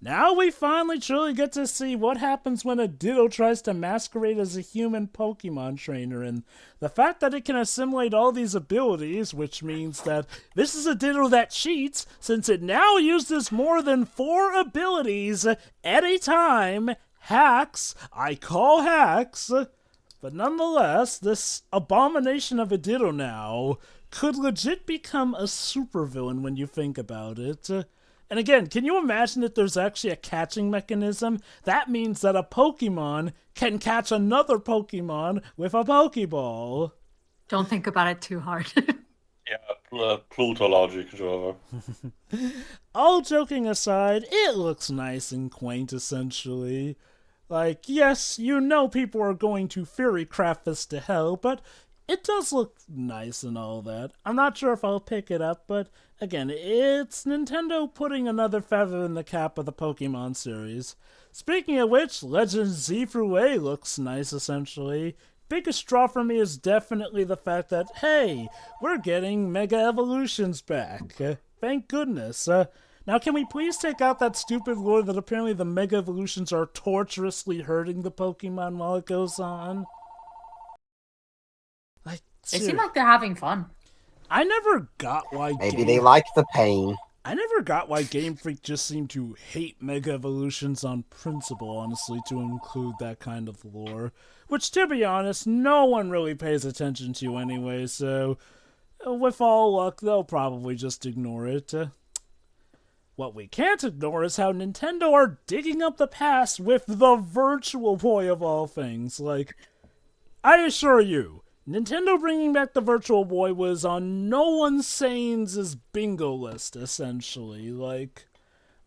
Now we finally truly get to see what happens when a Ditto tries to masquerade as a human Pokemon trainer, and the fact that it can assimilate all these abilities, which means that this is a Ditto that cheats, since it now uses more than 4 abilities at a time. Hacks. I call hacks. But nonetheless, this abomination of a Ditto now could legit become a supervillain when you think about it. And again, can you imagine if there's actually a catching mechanism? That means that a Pokemon can catch another Pokemon with a Pokeball. Don't think about it too hard. Yeah, Pluto logic, Joe. All joking aside, it looks nice and quaint, essentially. Like, yes, you know people are going to Fury craft this to hell, but it does look nice and all that. I'm not sure if I'll pick it up, but again, it's Nintendo putting another feather in the cap of the Pokemon series. Speaking of which, Legend Z through A looks nice, essentially. Biggest draw for me is definitely the fact that, hey, we're getting Mega Evolutions back. Thank goodness. Now, can we please take out that stupid lore that apparently the Mega Evolutions are torturously hurting the Pokemon while it goes on? They seem like they're having fun. I never got why Maybe they like the pain. I never got why Game Freak just seemed to hate Mega Evolutions on principle, honestly, to include that kind of lore. Which, to be honest, no one really pays attention to anyway, so with all luck, they'll probably just ignore it. What we can't ignore is how Nintendo are digging up the past with the Virtual Boy of all things. Like, I assure you, Nintendo bringing back the Virtual Boy was on no one sane's bingo list, essentially. Like,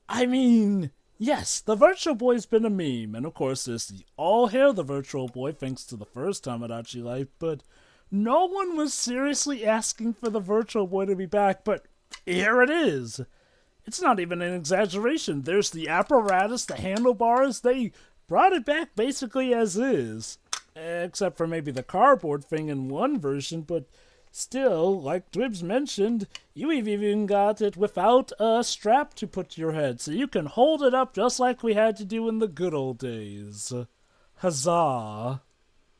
I mean, yes, the Virtual Boy's been a meme, and of course there's the All Hail the Virtual Boy, thanks to the first Tamagotchi Life, but no one was seriously asking for the Virtual Boy to be back, but here it is. It's not even an exaggeration. There's the apparatus, the handlebars. They brought it back basically as is. Except for maybe the cardboard thing in one version, but still, like Dwibs mentioned, you even got it without a strap to put to your head, so you can hold it up just like we had to do in the good old days. Huzzah.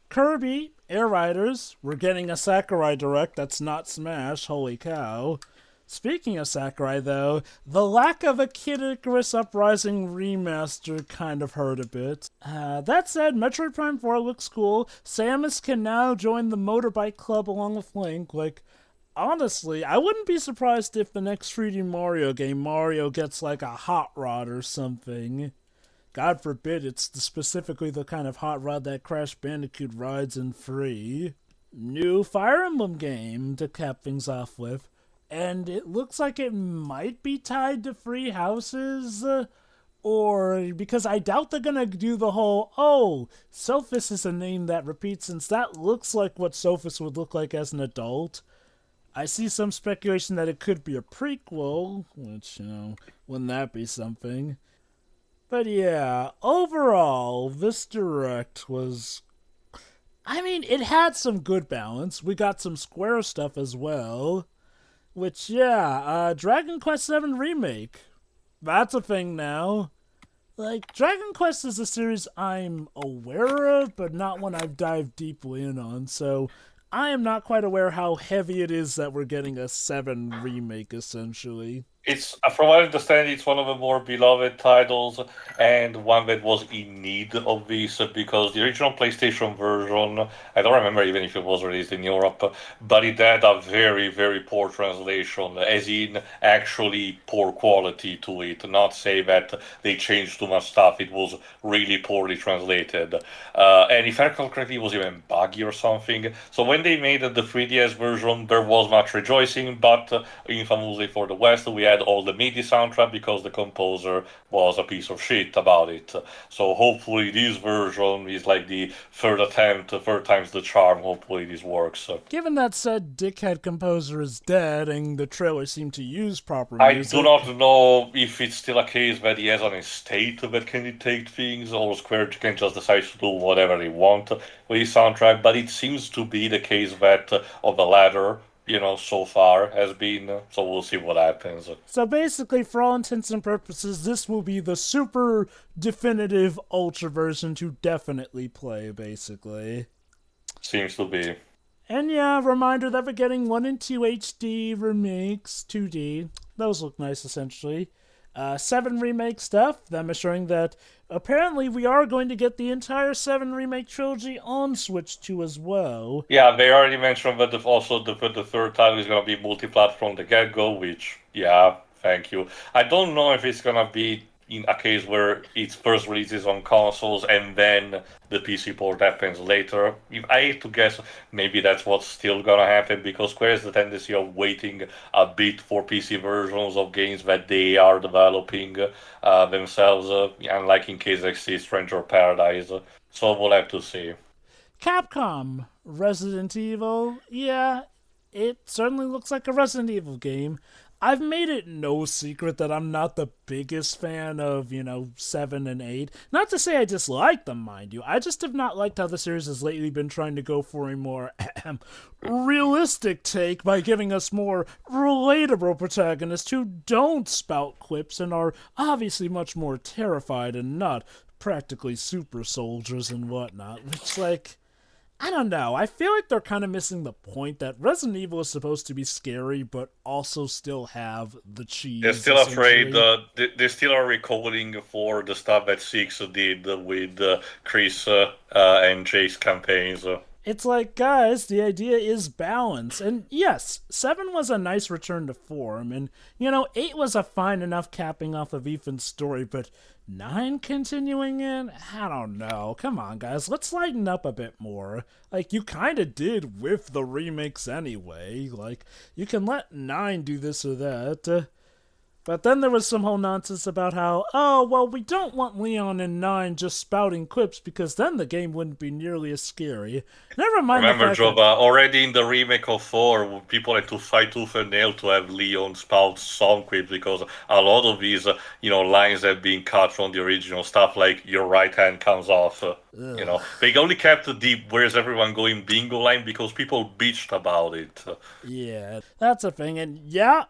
Kirby, Air Riders, we're getting a Sakurai Direct that's not Smash, holy cow. Speaking of Sakurai, though, the lack of a Kid Icarus Uprising remaster kind of hurt a bit. That said, Metroid Prime 4 looks cool. Samus can now join the motorbike club along with Link. Like, honestly, I wouldn't be surprised if the next 3D Mario game, Mario gets like a hot rod or something. God forbid it's specifically the kind of hot rod that Crash Bandicoot rides in 3. New Fire Emblem game to cap things off with. And it looks like it might be tied to Free Houses, or because I doubt they're going to do the whole, oh, Sophus is a name that repeats, since that looks like what Sophus would look like as an adult. I see some speculation that it could be a prequel, which, wouldn't that be something? But yeah, overall, this Direct was... it had some good balance. We got some Square stuff as well. Which, Dragon Quest VII Remake. That's a thing now. Like, Dragon Quest is a series I'm aware of, but not one I've dived deeply in on, so I am not quite aware how heavy it is that we're getting a 7 remake, essentially. It's, from what I understand, it's one of the more beloved titles, and one that was in need of this, because the original PlayStation version, I don't remember even if it was released in Europe, but it had a very, very poor translation, as in actually poor quality to it. Not say that they changed too much stuff, it was really poorly translated. And if I recall correctly, it was even buggy or something. So when they made the 3DS version, there was much rejoicing, but infamously for the West, we had all the MIDI soundtrack because the composer was a piece of shit about it. So hopefully this version is like the third time's the charm. Hopefully this works. Given that said dickhead composer is dead and the trailer seemed to use proper music... I do not know if it's still a case that he has an estate that can dictate things, or Square can just decide to do whatever they want with his soundtrack, but it seems to be the case that of the latter, so far has been, so we'll see what happens. So basically, for all intents and purposes, this will be the super definitive Ultra version to definitely play, basically. Seems to be. And yeah, reminder that we're getting 1 and 2 HD remakes, 2D. Those look nice, essentially. 7 remake stuff, them assuring that apparently we are going to get the entire 7 remake trilogy on Switch 2 as well. Yeah, they already mentioned that also the third title is going to be multi-platform from the get-go, which, yeah, thank you. I don't know if it's going to be in a case where it first releases on consoles and then the PC port happens later. If I had to guess, maybe that's what's still gonna happen, because Square has the tendency of waiting a bit for PC versions of games that they are developing themselves, unlike in case like say Stranger Paradise. So we'll have to see. Capcom, Resident Evil, yeah, it certainly looks like a Resident Evil game. I've made it no secret that I'm not the biggest fan of, 7 and 8. Not to say I dislike them, mind you. I just have not liked how the series has lately been trying to go for a more realistic take by giving us more relatable protagonists who don't spout quips and are obviously much more terrified and not practically super soldiers and whatnot. Which, I don't know. I feel like they're kind of missing the point that Resident Evil is supposed to be scary, but also still have the cheese. They're still afraid. They still are recalling for the stuff that Six did with Chris and Jake's campaigns. It's like, guys, the idea is balance. And yes, 7 was a nice return to form, and, 8 was a fine enough capping off of Ethan's story, but 9 continuing in? I don't know. Come on, guys, let's lighten up a bit more. You kind of did with the remakes anyway. You can let 9 do this or that. But then there was some whole nonsense about how, oh, well, we don't want Leon and 9 just spouting quips because then the game wouldn't be nearly as scary. Never mind Remember, the fact Joba, that... already in the remake of 4, people had to fight tooth and nail to have Leon spout song quips because a lot of these, lines have been cut from the original stuff, like your right hand comes off. They only kept the "Where's everyone going" bingo line because people bitched about it. Yeah, that's a thing, and yeah,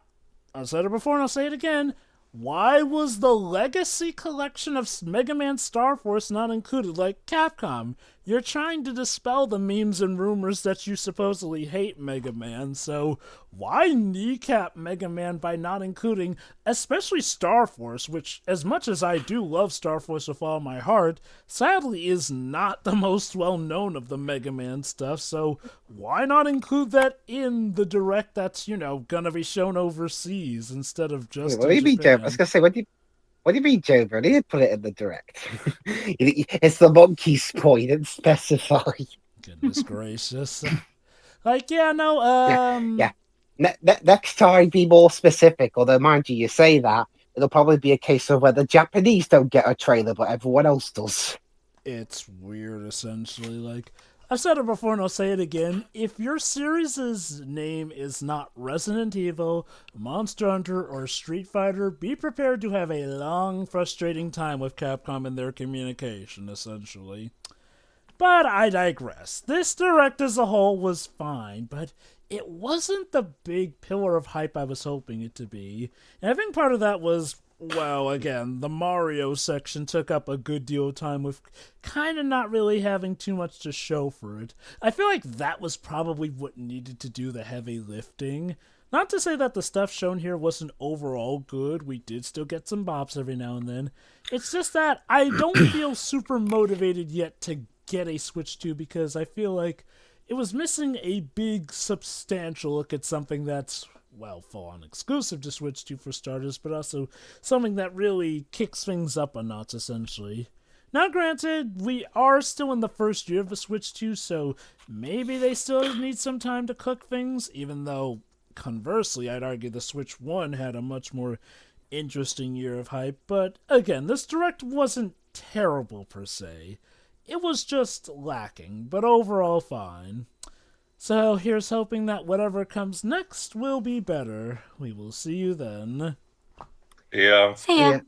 I said it before and I'll say it again. Why was the Legacy collection of Mega Man Star Force not included like Capcom? You're trying to dispel the memes and rumors that you supposedly hate Mega Man, so why kneecap Mega Man by not including, especially Star Force, which, as much as I do love Star Force with all my heart, sadly is not the most well-known of the Mega Man stuff, so why not include that in the Direct that's, gonna be shown overseas instead of just What do you mean, Joe? I was gonna say, what do you mean, Joe? They didn't put it in the Direct. It's the monkey's point and specify. Goodness gracious. Yeah. Next time, be more specific. Although, mind you say that, it'll probably be a case of where the Japanese don't get a trailer, but everyone else does. It's weird, essentially. I've said it before and I'll say it again. If your series' name is not Resident Evil, Monster Hunter, or Street Fighter, be prepared to have a long, frustrating time with Capcom and their communication, essentially. But I digress. This Direct as a whole was fine, but it wasn't the big pillar of hype I was hoping it to be. And I think part of that was, well, again, the Mario section took up a good deal of time with kind of not really having too much to show for it. I feel like that was probably what needed to do the heavy lifting. Not to say that the stuff shown here wasn't overall good, we did still get some bops every now and then. It's just that I don't feel super motivated yet to get a Switch 2 because I feel like it was missing a big, substantial look at something that's, well, full-on exclusive to Switch 2 for starters, but also something that really kicks things up a notch, essentially. Now, granted, we are still in the first year of the Switch 2, so maybe they still need some time to cook things, even though, conversely, I'd argue the Switch 1 had a much more interesting year of hype. But, again, this Direct wasn't terrible, per se. It was just lacking, but overall fine. So here's hoping that whatever comes next will be better. We will see you then. Yeah. See ya.